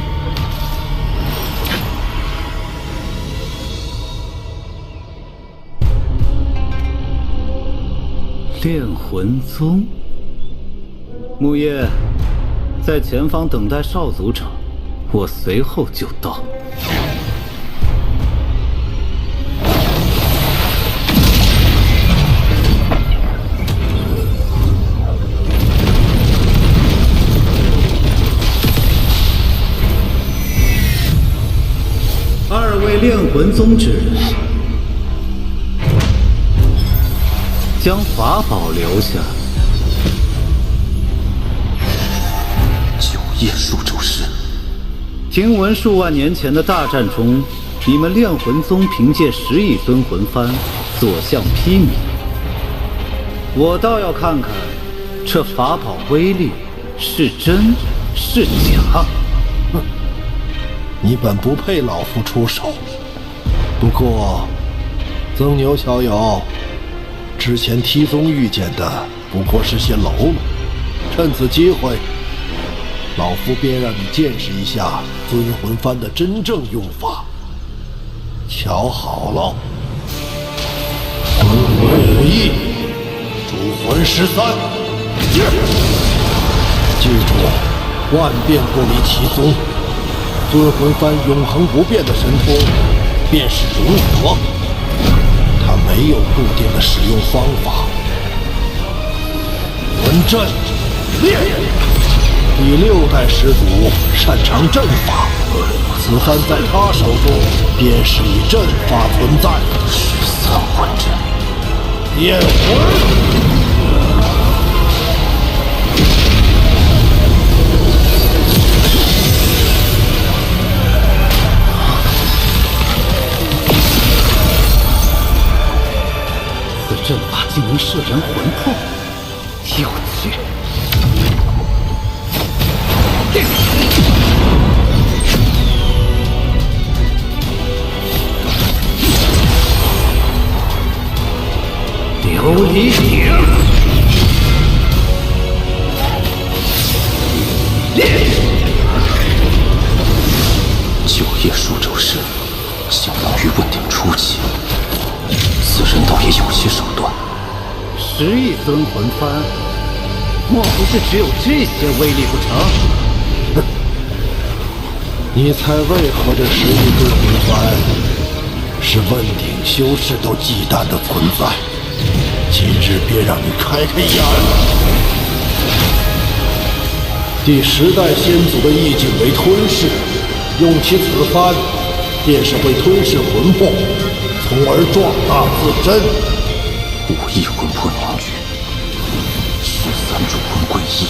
炼魂宗，木叶，在前方等待少族长，我随后就到。2位炼魂宗之人，将法宝留下。9叶数咒师，听闻数万年前的大战中，你们炼魂宗凭借10亿尊魂幡所向披靡。我倒要看看这法宝威力是真是假。你本不配老夫出手，不过曾牛小友，之前梯宗遇见的不过是些喽啰，趁此机会，老夫便让你见识一下尊魂幡的真正用法。瞧好了，尊魂5亿，主魂13，记住，万变不离其宗。尊魂幡永恒不变的神通，便是融合。没有固定的使用方法。魂阵练，第6代始祖擅长阵法，此番在他手中便是以阵法存在。13魂阵，炼魂。此阵法竟能摄人魂魄，有趣。琉璃鼎，9叶数轴式，相当于问鼎初期。此人倒也有些手段。10亿尊魂幡，莫不是只有这些威力不成？哼！你猜为何这10亿尊魂幡是问鼎修士都忌惮的存在？今日便让你开开眼。第10代先祖的意境为吞噬，用其此幡，便是会吞噬魂魄，从而壮大自身。5亿魂魄凝聚，13主魂归一，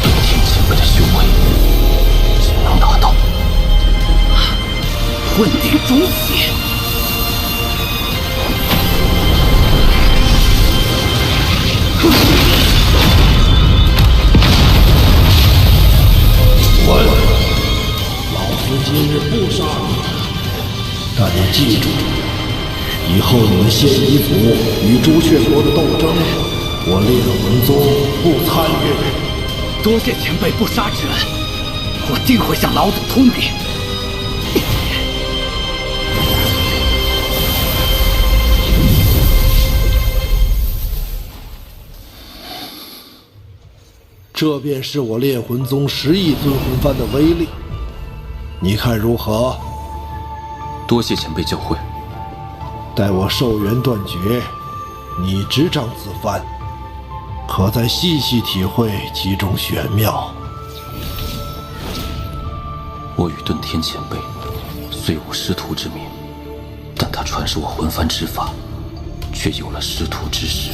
对天前辈的修为竟能达到问鼎中期。老夫今日不杀你，但你记住，以后你们仙夷族与朱雀国的斗争，我烈魂宗不参与。多谢前辈不杀之恩，我定会向老祖通禀。这便是我烈魂宗10亿尊魂幡的威力，你看如何？多谢前辈教诲。待我寿元断绝，你执掌此幡，可再细细体会其中玄妙。我与遁天前辈虽无师徒之名，但他传授我魂幡之法，却有了师徒之实。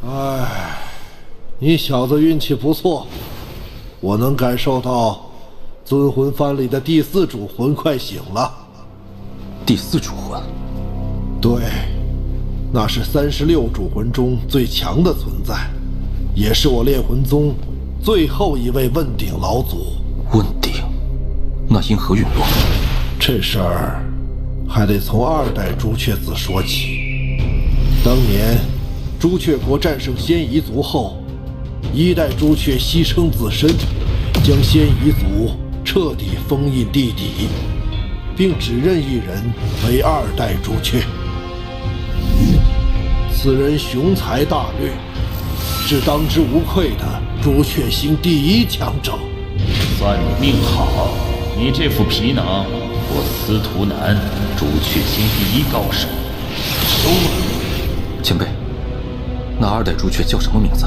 唉，你小子运气不错，我能感受到尊魂幡里的第4主魂快醒了。第4主魂？对，那是36主魂中最强的存在，也是我烈魂宗最后一位问鼎老祖。问鼎？那因何陨落？这事儿还得从2代朱雀子说起。当年朱雀国战胜仙夷族后，1代朱雀牺牲自身，将仙夷族彻底封印地底，并指认一人为2代朱雀。此人雄才大略，是当之无愧的朱雀星第1强者。算你命好，你这副皮囊，我司徒南朱雀星第1高手收了。前辈，那2代朱雀叫什么名字？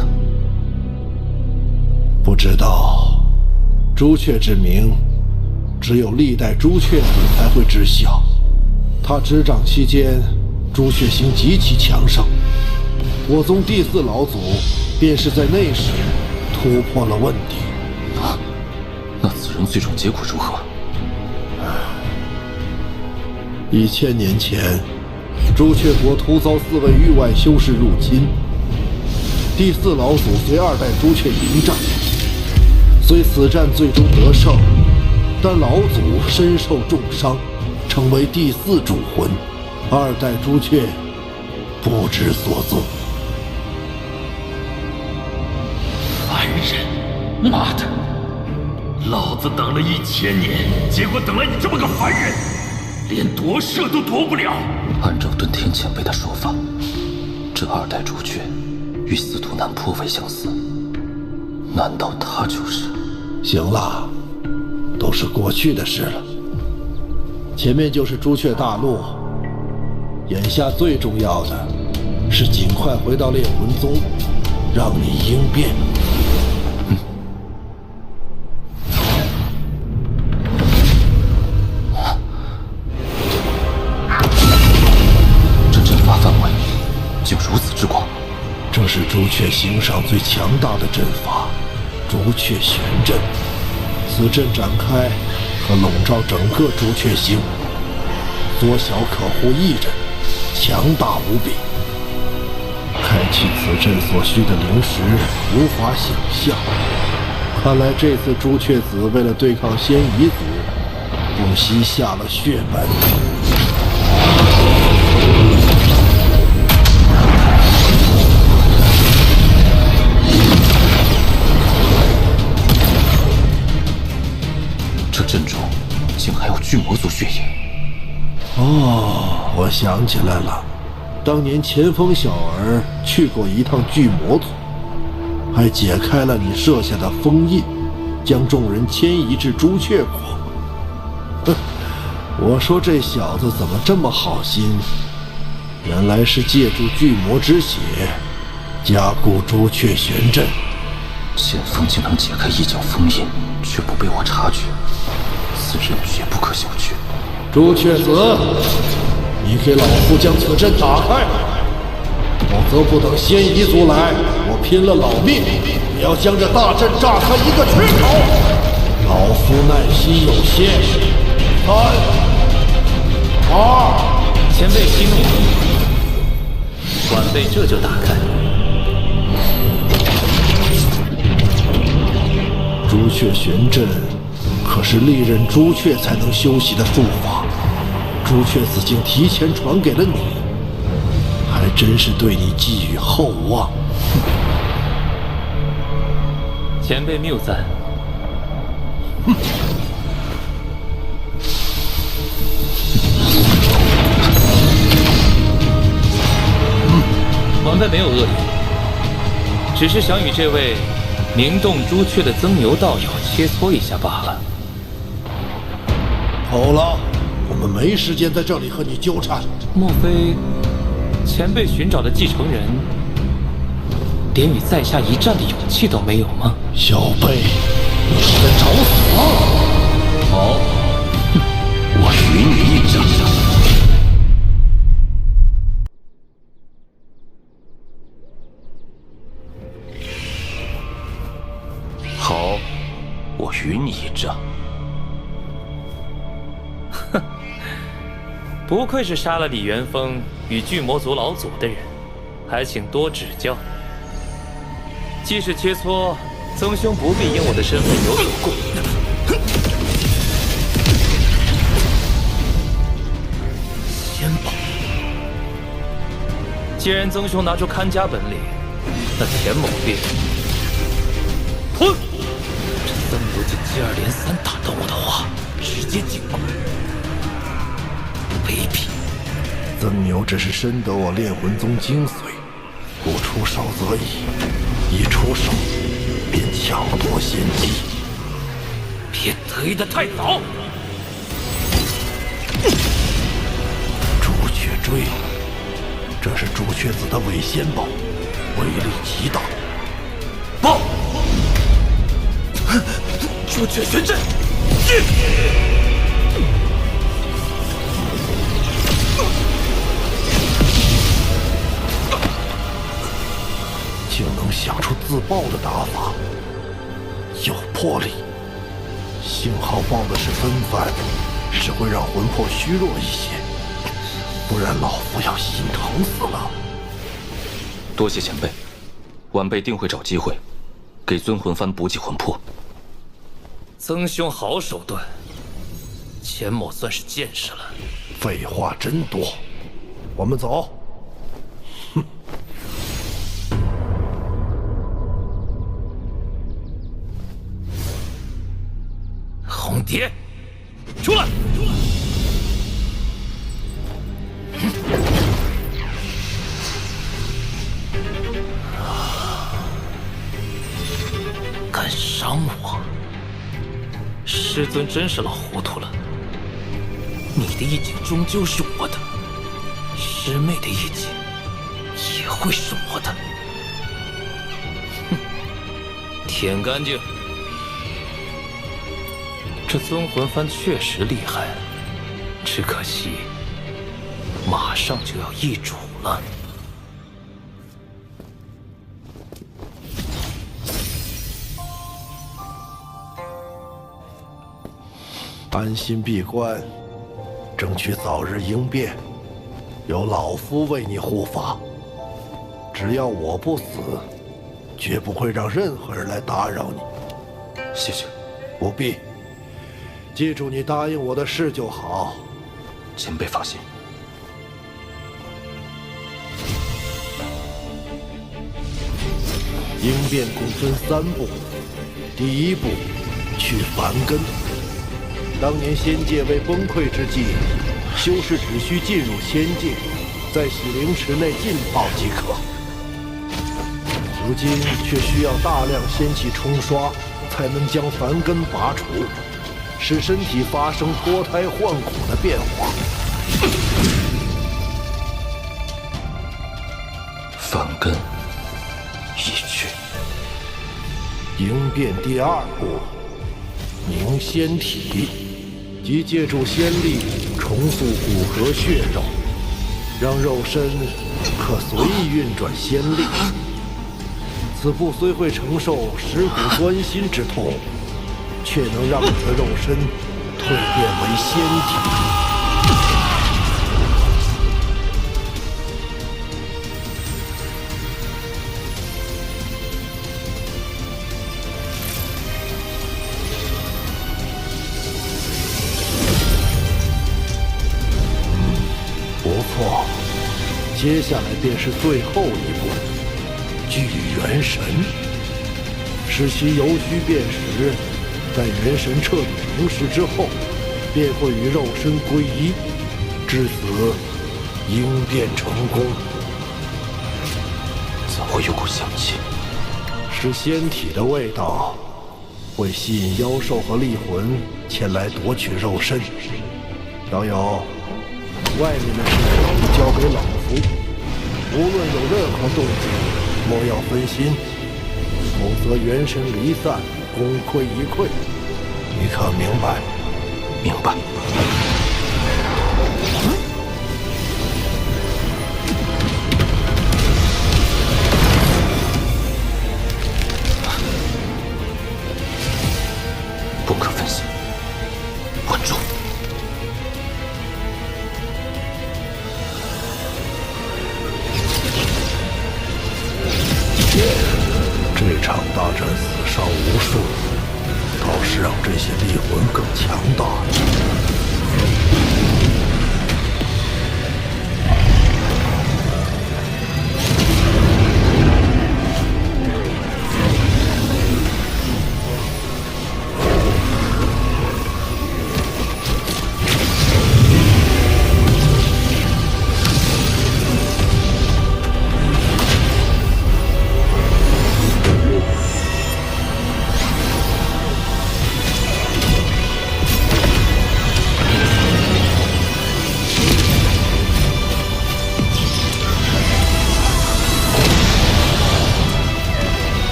不知道，朱雀之名，只有历代朱雀子才会知晓。他执掌期间，朱雀星极其强盛，我宗第4老祖便是在那时突破了问鼎。那此人最终结果如何？1000年前，朱雀国突遭4位域外修士入侵，第4老祖随2代朱雀迎战，虽此战最终得胜，但老祖身受重伤，成为第4主魂，2代朱雀不知所踪。凡人，妈的！老子等了1000年，结果等了你这么个凡人，连夺舍都夺不了。按照遁天前辈的说法，这2代朱雀与司徒南颇为相似，难道他就是？行了，都是过去的事了。前面就是朱雀大陆，眼下最重要的是尽快回到炼魂宗，让你应变。这阵法范围竟如此之广，这是朱雀星上最强大的阵法——朱雀玄阵。此阵展开，可笼罩整个朱雀星，缩小可护一人，强大无比。开启此阵所需的灵石无法想象，看来这次朱雀子为了对抗仙夷族，不惜下了血本。这阵中竟还有巨魔族血液。哦，我想起来了，当年前锋小儿去过一趟巨魔族，还解开了你设下的封印，将众人迁移至朱雀国。哼，我说这小子怎么这么好心，原来是借助巨魔之血加固朱雀玄阵。前锋竟能解开一角封印，却不被我察觉，此人绝不可小觑。朱雀子，你给老夫将此阵打开，否则不等仙夷族来，我拼了老命也要将这大阵炸开一个缺口。老夫耐心有限，3、2，前辈息怒，晚辈这就打开。朱雀玄阵可是历任朱雀才能修习的术法，朱雀子竟提前传给了你，还真是对你寄予厚望。前辈谬赞。晚辈没有恶意，只是想与这位名动朱雀的曾牛道友切磋一下罢了。好了，我们没时间在这里和你纠缠。莫非前辈寻找的继承人连与在下一战的勇气都没有吗？小辈，你是在找死？好，我许你一战。好，我与你一战。哼，不愧是杀了李元丰与巨魔族老祖的人，还请多指教。既是切磋，曾兄不必因我的身份有所顾虑。仙宝，既然曾兄拿出看家本领，那田某便……混！这曾牛竟接二连三打断我的话，直接进攻，卑鄙！曾牛只是深得我炼魂宗精髓，不出手则已，一出手便抢夺先机。别得意的太早！朱雀锥，这是朱雀子的伪仙宝，威力极大。报！朱雀玄阵，竟能想出自爆的打法，有魄力。幸好报的是分番，只会让魂魄虚弱一些，不然老夫要心疼死了。多谢前辈，晚辈定会找机会给尊魂幡补给魂魄。曾兄好手段，钱某算是见识了。废话真多，我们走。哼。红蝶，出来！敢伤我？是师尊真是老糊涂了。你的意境终究是我的，师妹的意境也会是我的。哼，舔干净。这尊魂幡确实厉害，只可惜马上就要易主了。安心闭关，争取早日应变，有老夫为你护法。只要我不死，绝不会让任何人来打扰你。谢谢。不必，记住你答应我的事就好。前辈放心。应变共分3步，第1步，去梵根。当年仙界未崩溃之际，修士只需进入仙界，在洗灵池内浸泡即可。如今却需要大量仙气冲刷，才能将梵根拔除，使身体发生脱胎换骨的变化。梵根已去。应变第2步，凝仙体，即借助仙力重塑骨骼血肉，让肉身可随意运转仙力。此步虽会承受蚀骨钻心之痛，却能让你的肉身蜕变为仙体。不错，接下来便是最后一步，聚元神，使其由虚变实，在元神彻底凝实之后，便会与肉身归一，至此应变成功。怎会有股香气？是仙体的味道，会吸引妖兽和厉魂前来夺取肉身。小友，外面的事情交给老夫，无论有任何动静，莫要分心，否则元神离散，功亏一篑。你可明白？明白。不可分心，稳住。这场大战死伤无数，倒是让这些厉魂更强大了。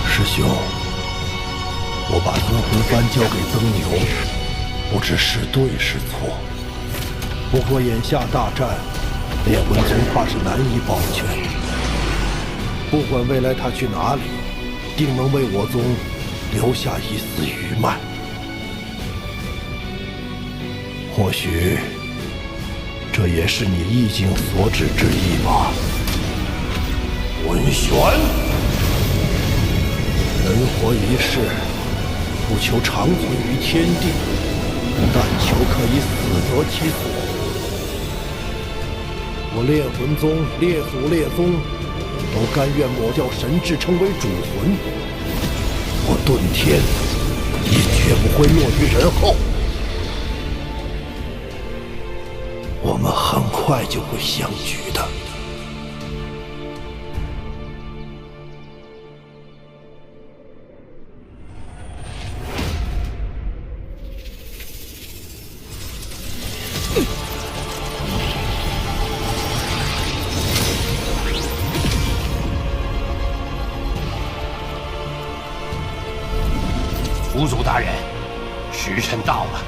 师兄，我把尊魂幡交给曾牛，不知是对是错。不过眼下大战，猎魂宗怕是难以保全。不管未来他去哪里，定能为我宗留下一丝余脉。或许，这也是你意境所指之意吧。文玄。人活一世，不求长存于天地，但求可以死得其所。我猎魂宗、猎祖、猎宗都甘愿抹掉神智，成为主魂。我遁天，也绝不会落于人后。我们很快就会相聚的。府主大人，时辰到了。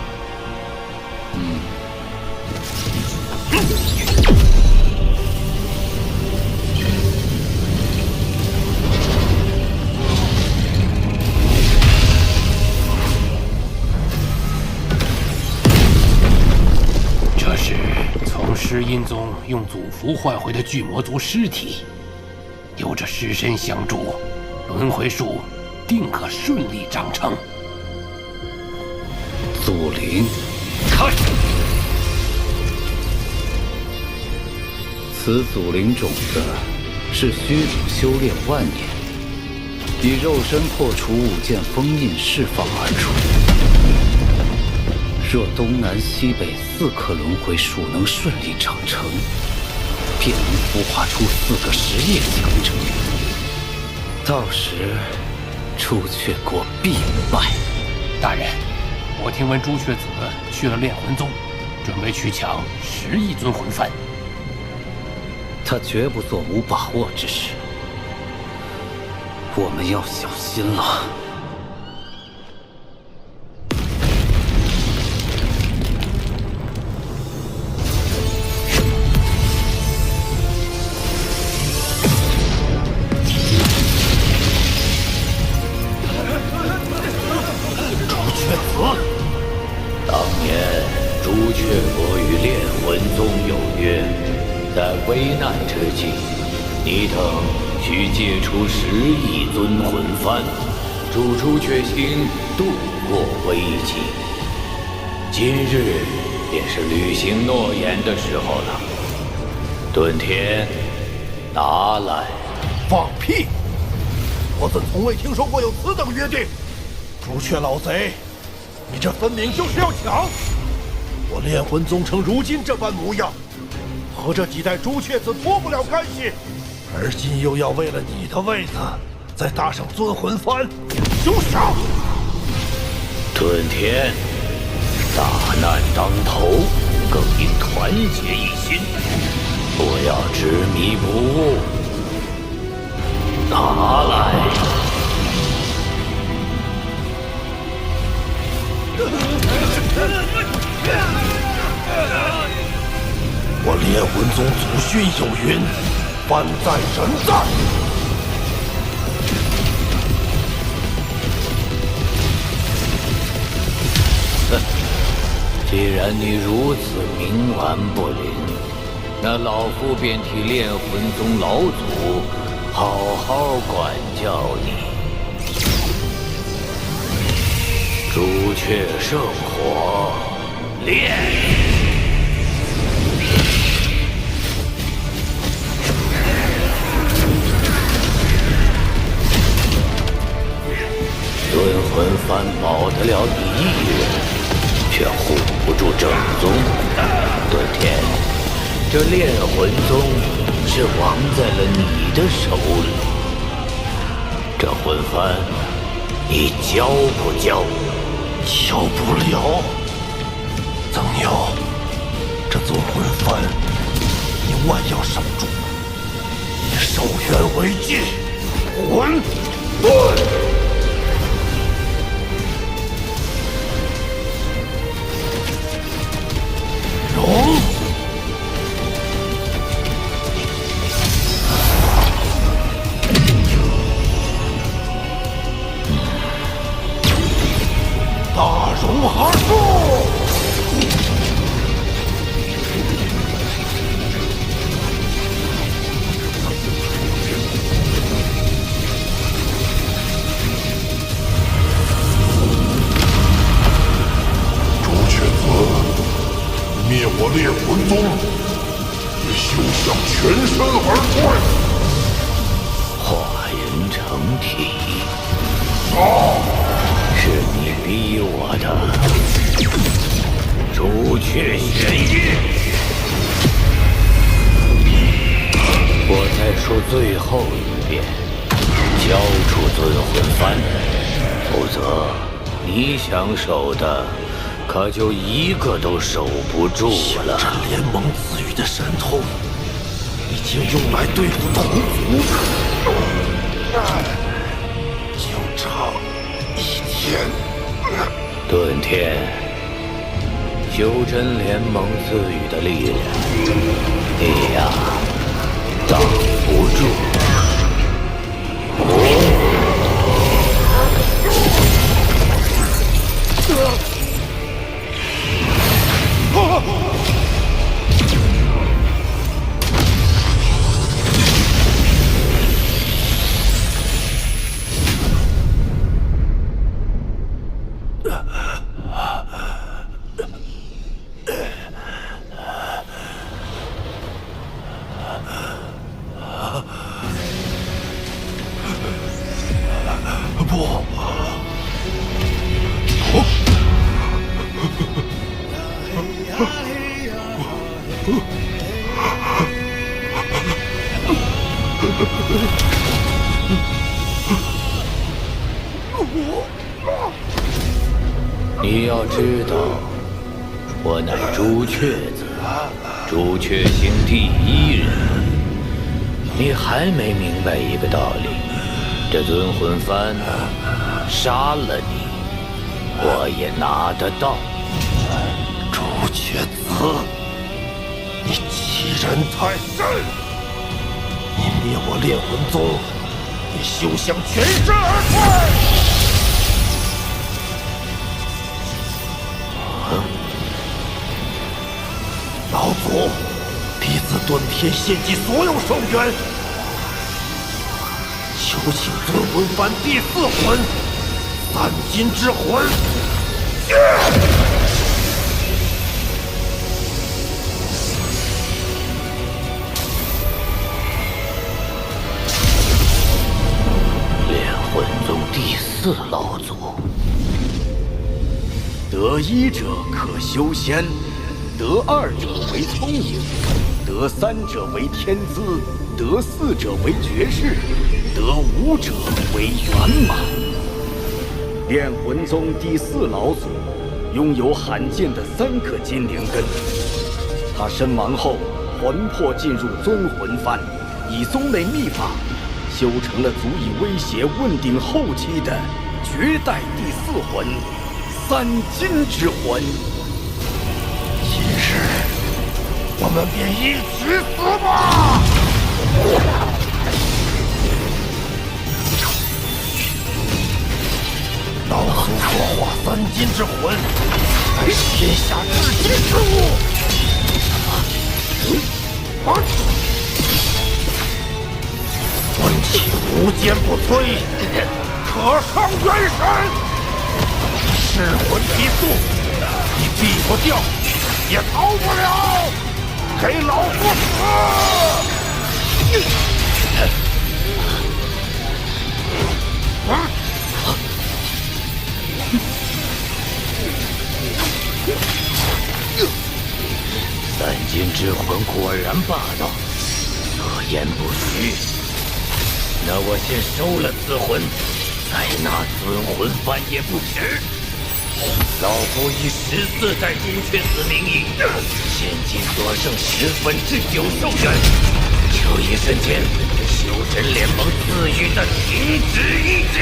这是从尸阴宗用祖符换回的巨魔族尸体，有着尸身相助，轮回术定可顺利长成。祖灵，开！此祖灵种子是虚主修炼万年，以肉身破除5件封印释放而出。若东南西北4颗轮回术能顺利长成，便能孵化出4个实业强者。到时，朱雀国必败。大人，我听闻朱雀子去了炼魂宗，准备去抢10亿尊魂幡。他绝不做无把握之事，我们要小心了。危难之际，你等需借出10亿尊魂幡，助朱雀星度过危机。今日便是履行诺言的时候了。遁天，拿来！放屁！我怎从未听说过有此等约定？朱雀老贼，你这分明就是要抢！我炼魂宗成如今这般模样，和这几代朱雀子脱不了干系，而今又要为了你的位子，再搭上尊魂幡，休想！遁天，大难当头，更应团结一心，不要执迷不悟。拿来！我炼魂宗祖训有云：幡在人在。既然你如此冥顽不灵，那老夫便替炼魂宗老祖好好管教你。朱雀圣火，炼！尊魂幡保得了你一人，却护不住正宗。遁天，这炼魂宗是亡在了你的手里。这魂幡，你交不交？交不了。曾牛，这尊魂幡，你万要守住，以寿元为界，混沌！容！大融合术！朱雀子，灭我炼魂宗，也休想全身而退！化人成体，杀！是你逼我的，朱雀玄阴！我再说最后一遍，交出尊魂幡，否则你想守的可就一个都守不住了。这联盟赐予的神通，已经用来对付同族，就差一天。顿天，修真联盟赐予的力量，你呀，挡不住。你要知道，我乃朱雀子，朱雀星第1人。你还没明白一个道理，这尊魂幡杀了你，我也拿得到。朱雀子，你欺人太甚！你灭我炼魂宗，你休想全身而退！老祖，弟子顿天献祭所有寿元，求请尊魂幡第4魂三金之魂。炼魂宗第4老祖，得1者可修仙，得2者为聪颖，得3者为天资，得4者为绝世，得5者为圆满。炼魂宗第4老祖拥有罕见的3颗金灵根，他身亡后魂魄进入宗魂幡，以宗内秘法修成了足以威胁问鼎后期的绝代第4魂三金之魂。今日我们便一起死吧！老祖所化三金之魂，乃是天下至金之物。魂气无坚不摧，可伤元神。噬魂提速，你避不掉，也逃不了！给老夫死！三金之魂果然霸道，所言不虚。那我先收了此魂，再拿尊魂幡也不迟。老夫以14代朱雀子名义，现今所剩9/10寿元，求一瞬间修真联盟赐予的停止意志。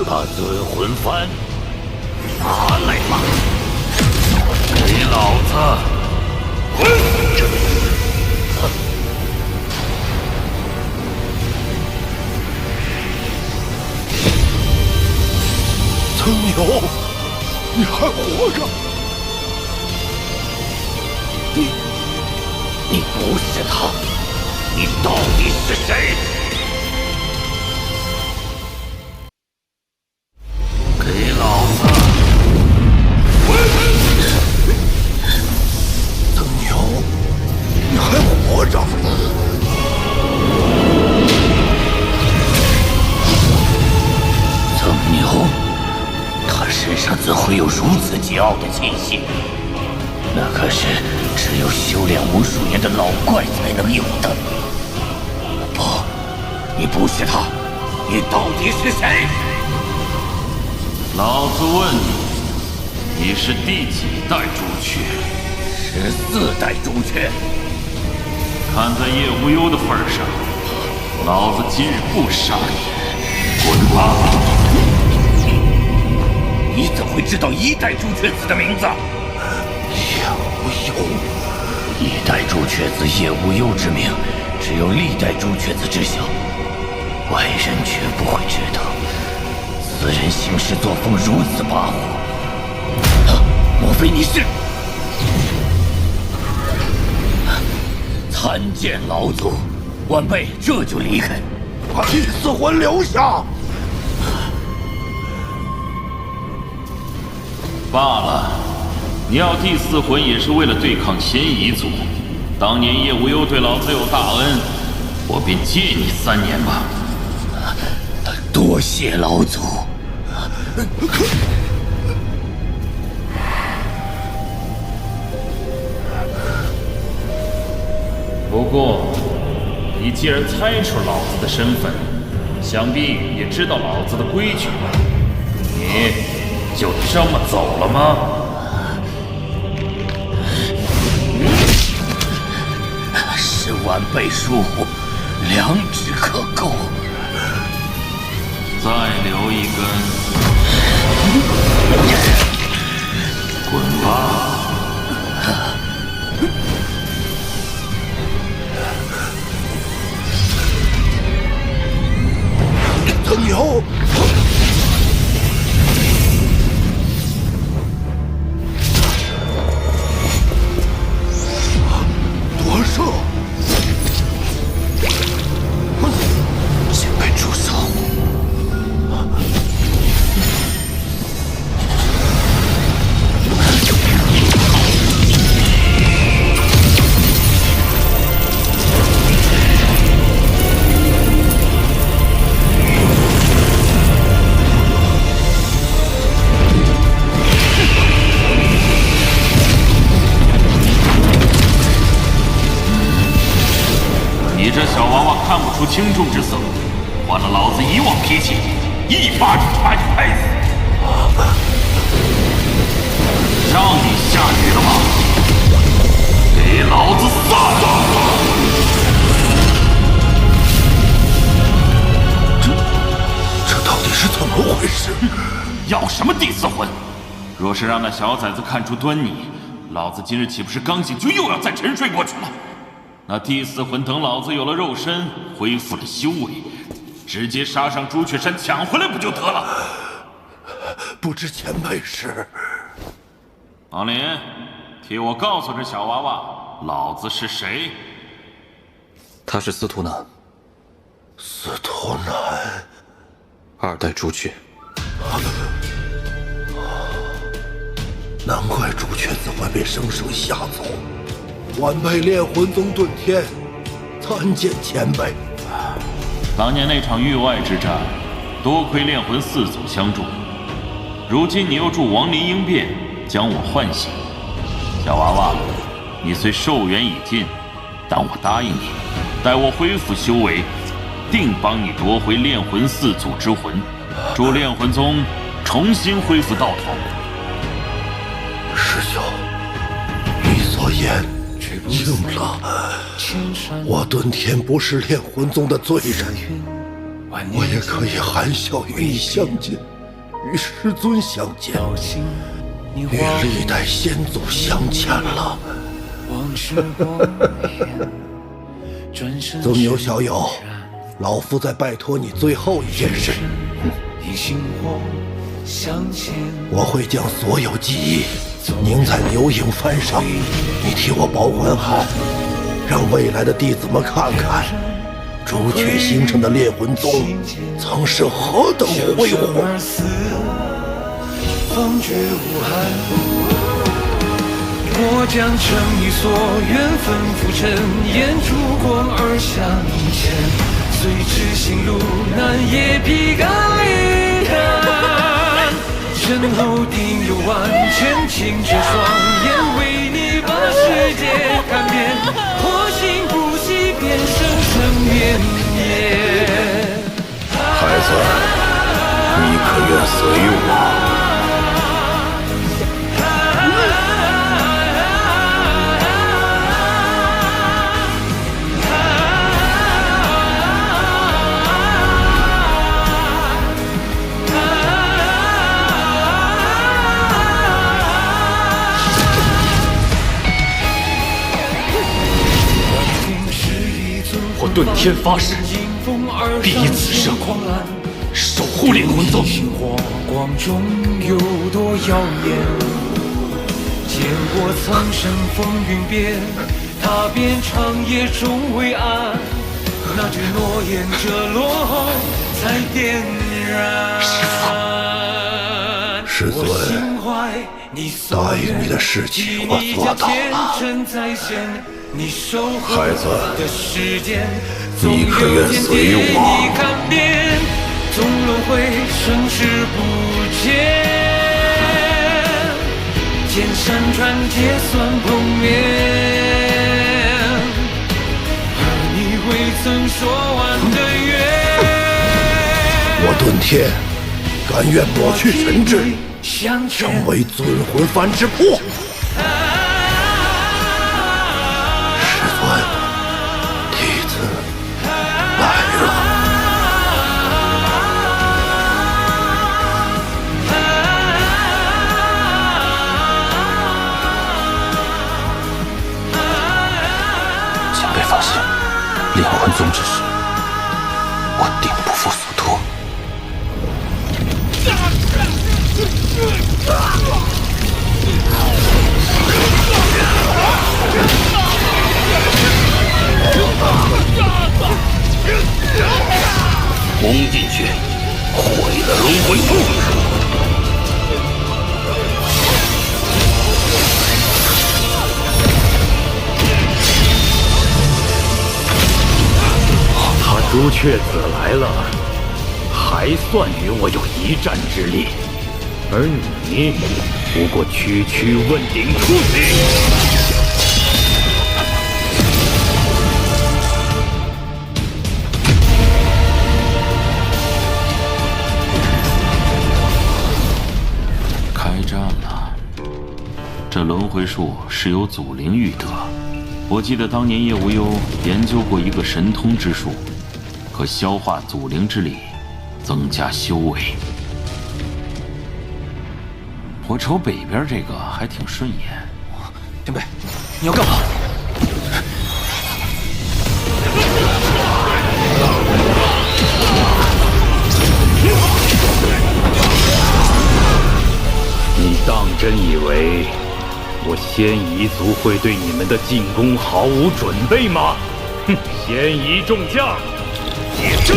把尊魂幡拿来吧，给老子滚！曾牛，你还活着？你不是他，你到底是谁？给老子！曾牛，你还活着？曾牛，他身上怎会有如此桀骜的气息？那可是只有修炼无数年的老怪才能有的。不，你不是他，你到底是谁？老子问你，你是第几代朱雀？14代朱雀。看在叶无忧的份上，老子今日不杀你，滚吧！你怎会知道1代朱雀子的名字？叶无忧，1代朱雀子叶无忧之名，只有历代朱雀子知晓，外人绝不会知道。此人行事作风如此跋扈，莫非你是？参见老祖，晚辈这就离开。把第4魂留下。罢了，你要第4魂也是为了对抗嫌疑族。当年叶无忧对老子有大恩，我便借你3年吧。多谢老祖。不过，你既然猜出老子的身份，想必也知道老子的规矩吧？你就这么走了吗？是晚辈疏忽，良知可够。再留一根，滚吧！曾牛，夺舍，前辈住手！你这小娃娃看不出轻重之色，换了老子以往脾气，一巴掌把你拍死。让你下雨了吗？给老子散了！这到底是怎么回事？要什么第4魂？若是让那小崽子看出端倪，老子今日岂不是刚醒就又要再沉睡过去了？那第4魂等老子有了肉身，恢复了修为，直接杀上朱雀山抢回来不就得了？不知前辈是？王林，替我告诉这小娃娃，老子是谁？他是司徒南。司徒南，2代朱雀。难怪朱雀子会被生生吓走。晚辈炼魂宗遁天，参见前辈。当年那场域外之战，多亏炼魂4祖相助。如今你又助亡灵应变，将我唤醒。小娃娃，你虽寿元已尽，但我答应你，待我恢复修为，定帮你夺回炼魂4祖之魂，助炼魂宗重新恢复道统。师兄，你所言应了。我遁天不是炼魂宗的罪人，我也可以含笑与你相见，与师尊相见，与历代先祖相见了。曾牛小友，老夫再拜托你最后一件事。我会将所有记忆凝在牛影幡上，你替我保管好。让未来的弟子们看看，朱雀星辰的炼魂宗曾是何等辉煌。方觉无憾，我将诚意所愿吩咐尘烟，烛光而向前，虽知行路难，也必敢一探。身后定有万千清澈双眼，为你把世界看遍，或行不息，便生生绵绵。孩子，你可愿随我？我顿天发誓，必以此生守护炼魂宗。火光中有多耀眼？见过苍生风云变，踏遍长夜终未安。那句诺言着落后才点燃。师尊，答应你的事情我做到了。孩子，你可愿随我？纵轮回生死不见，千山川皆算碰面，而你未曾说完的愿。我遁天，甘愿抹去神智，成为尊魂幡之魄。放心，炼魂宗之事，我定不负所托。攻进去，毁了龙魂宗！朱雀子来了，还算与我有一战之力，而你不过区区问鼎初期。开战了！这轮回术是由祖灵育得，我记得当年叶无忧研究过一个神通之术。可消化祖灵之力，增加修为。我瞅北边这个还挺顺眼。前辈，你要干嘛？你当真以为我仙夷族会对你们的进攻毫无准备吗？哼，仙夷众将！铁针，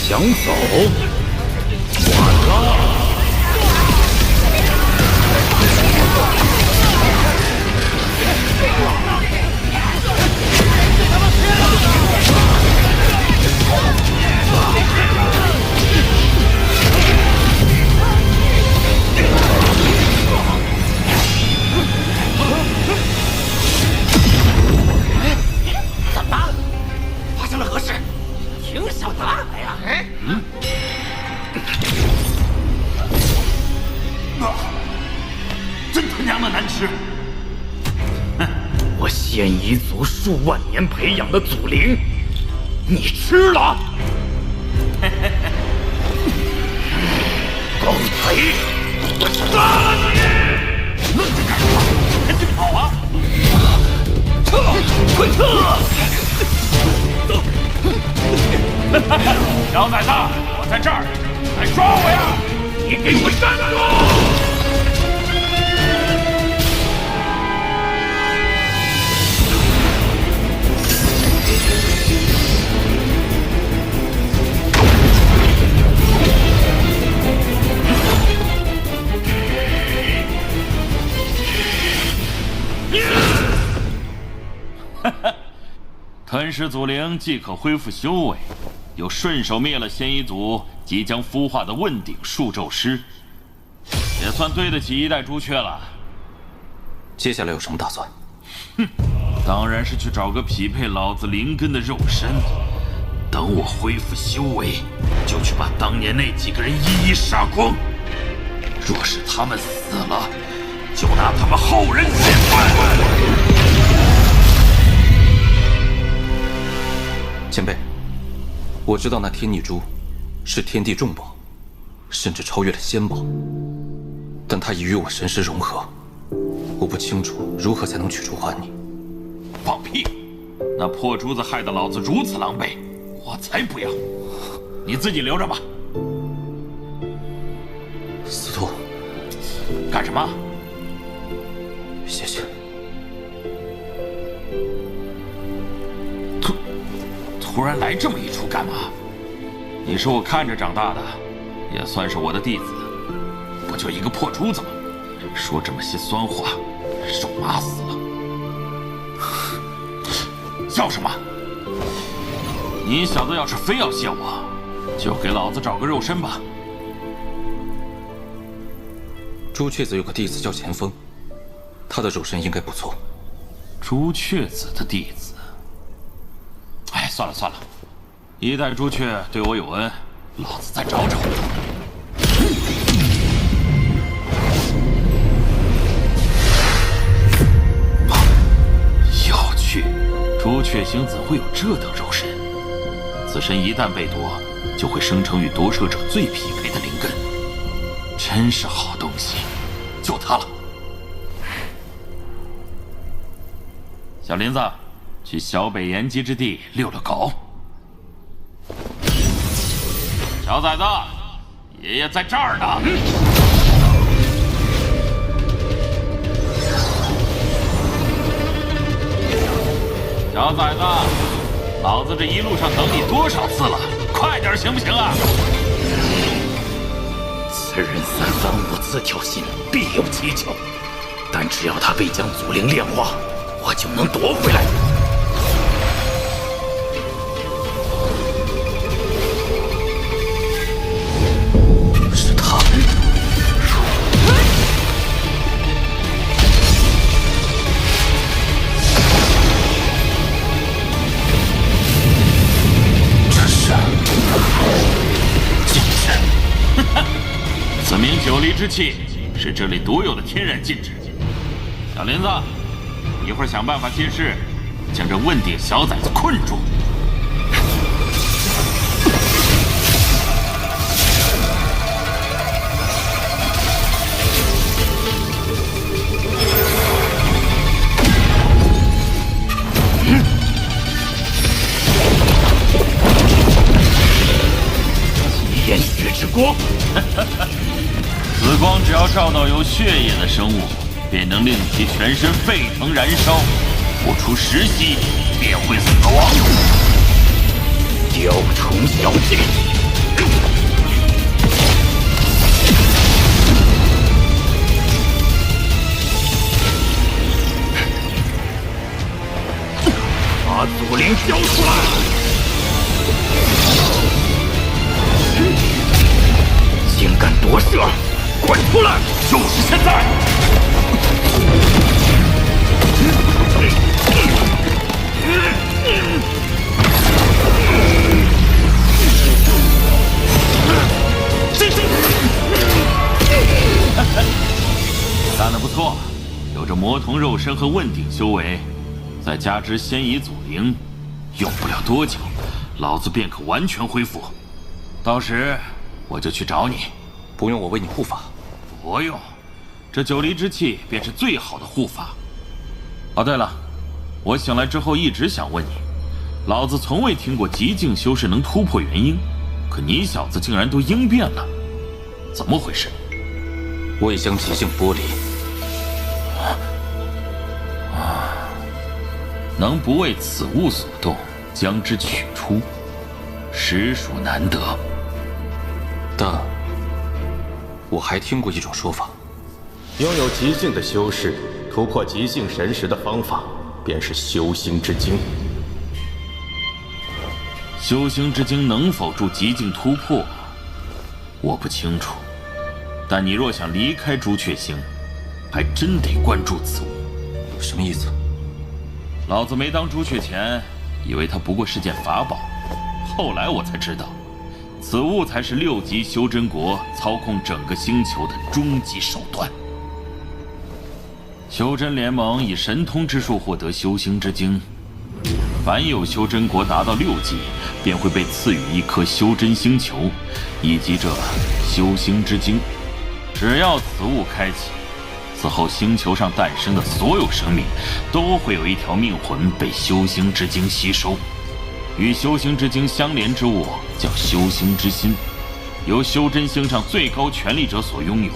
想走？晚了。我仙夷族数万年培养的祖灵，你吃了？狗贼！我杀了你！愣着干什么？赶紧跑啊！撤！快撤！小崽子，我在这儿，来抓我呀！你给我站住！吞噬祖灵既可恢复修为，又顺手灭了仙一族即将孵化的问鼎数咒师，也算对得起一代朱雀了。接下来有什么打算？当然是去找个匹配老子灵根的肉身。等我恢复修为，就去把当年那几个人一一杀光。若是他们死了，就拿他们后人显摆。前辈，我知道那天逆珠是天地重宝，甚至超越了仙宝，但它已与我神识融合，我不清楚如何才能取出还你。放屁！那破珠子害得老子如此狼狈，我才不要！你自己留着吧。司徒，干什么？谢谢。突然来这么一出干嘛？你是我看着长大的，也算是我的弟子，不就一个破珠子吗？说这么些酸话，肉麻死了！笑什么？你小子要是非要谢我，就给老子找个肉身吧。朱雀子有个弟子叫钱锋，他的肉身应该不错。朱雀子的弟子？哎，算了算了，一代朱雀对我有恩，老子再找找。有趣，朱雀星怎会有这等肉身？此身一旦被夺，就会生成与夺舍者最匹配的灵根，真是好东西，就它了。小林子，去小北延吉之地遛遛狗。小崽子，爷爷在这儿呢。小崽子，老子这一路上等你多少次了，快点行不行啊？此人三番五次挑衅，必有蹊跷。但只要他未将祖灵炼化，我就能夺回来。是他。这是禁制。此名九离之气，是这里独有的天然禁制。小林子，一会儿想办法借势，将这问鼎小崽子困住。炎血之光，此光只要照到有血液的生物，便能令其全身沸腾燃烧，不出10息便会死亡。雕虫小技，把祖灵交出来！竟敢夺舍，滚出来！就是现在！干得不错，有着魔童肉身和问鼎修为，再加之仙夷祖灵，用不了多久，老子便可完全恢复。到时我就去找你。不用我为你护法。不用，这九离之气便是最好的护法。哦，对了，我醒来之后一直想问你，老子从未听过极境修士能突破元婴，可你小子竟然都应变了，怎么回事？未将极境剥离。能不为此物所动，将之取出，实属难得。但我还听过一种说法，拥有极境的修士突破极境神识的方法，便是修心之经。修心之经能否助极境突破，我不清楚。但你若想离开朱雀星，还真得关注此物。什么意思？老子没当朱雀前，以为它不过是件法宝，后来我才知道，此物才是6级修真国操控整个星球的终极手段。修真联盟以神通之术获得修心之经，凡有修真国达到6级，便会被赐予一颗修真星球，以及这修心之经。只要此物开启，此后星球上诞生的所有生命都会有一条命魂被修心之经吸收。与修心之经相连之物叫修心之心，由修真星上最高权力者所拥有。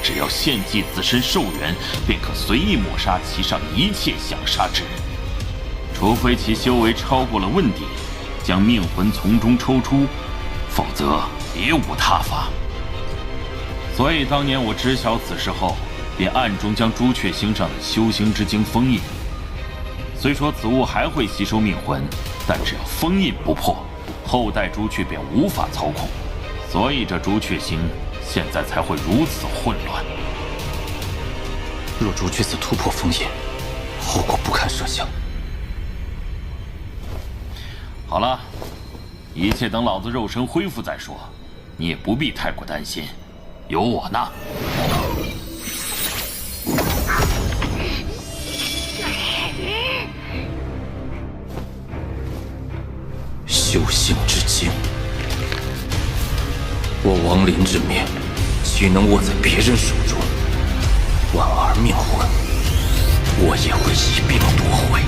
只要献祭自身寿元，便可随意抹杀其上一切想杀之人，除非其修为超过了问鼎，将命魂从中抽出，否则别无他法。所以当年我知晓此事后，便暗中将朱雀星上的修心之经封印。虽说此物还会吸收命魂，但只要封印不破，后代朱雀便无法操控。所以这朱雀星现在才会如此混乱。若朱雀寺突破封印，后果不堪设想。好了，一切等老子肉身恢复再说，你也不必太过担心，有我呢。修心之经，我亡灵之命，岂能握在别人手中？婉儿命魂，我也会一并夺回。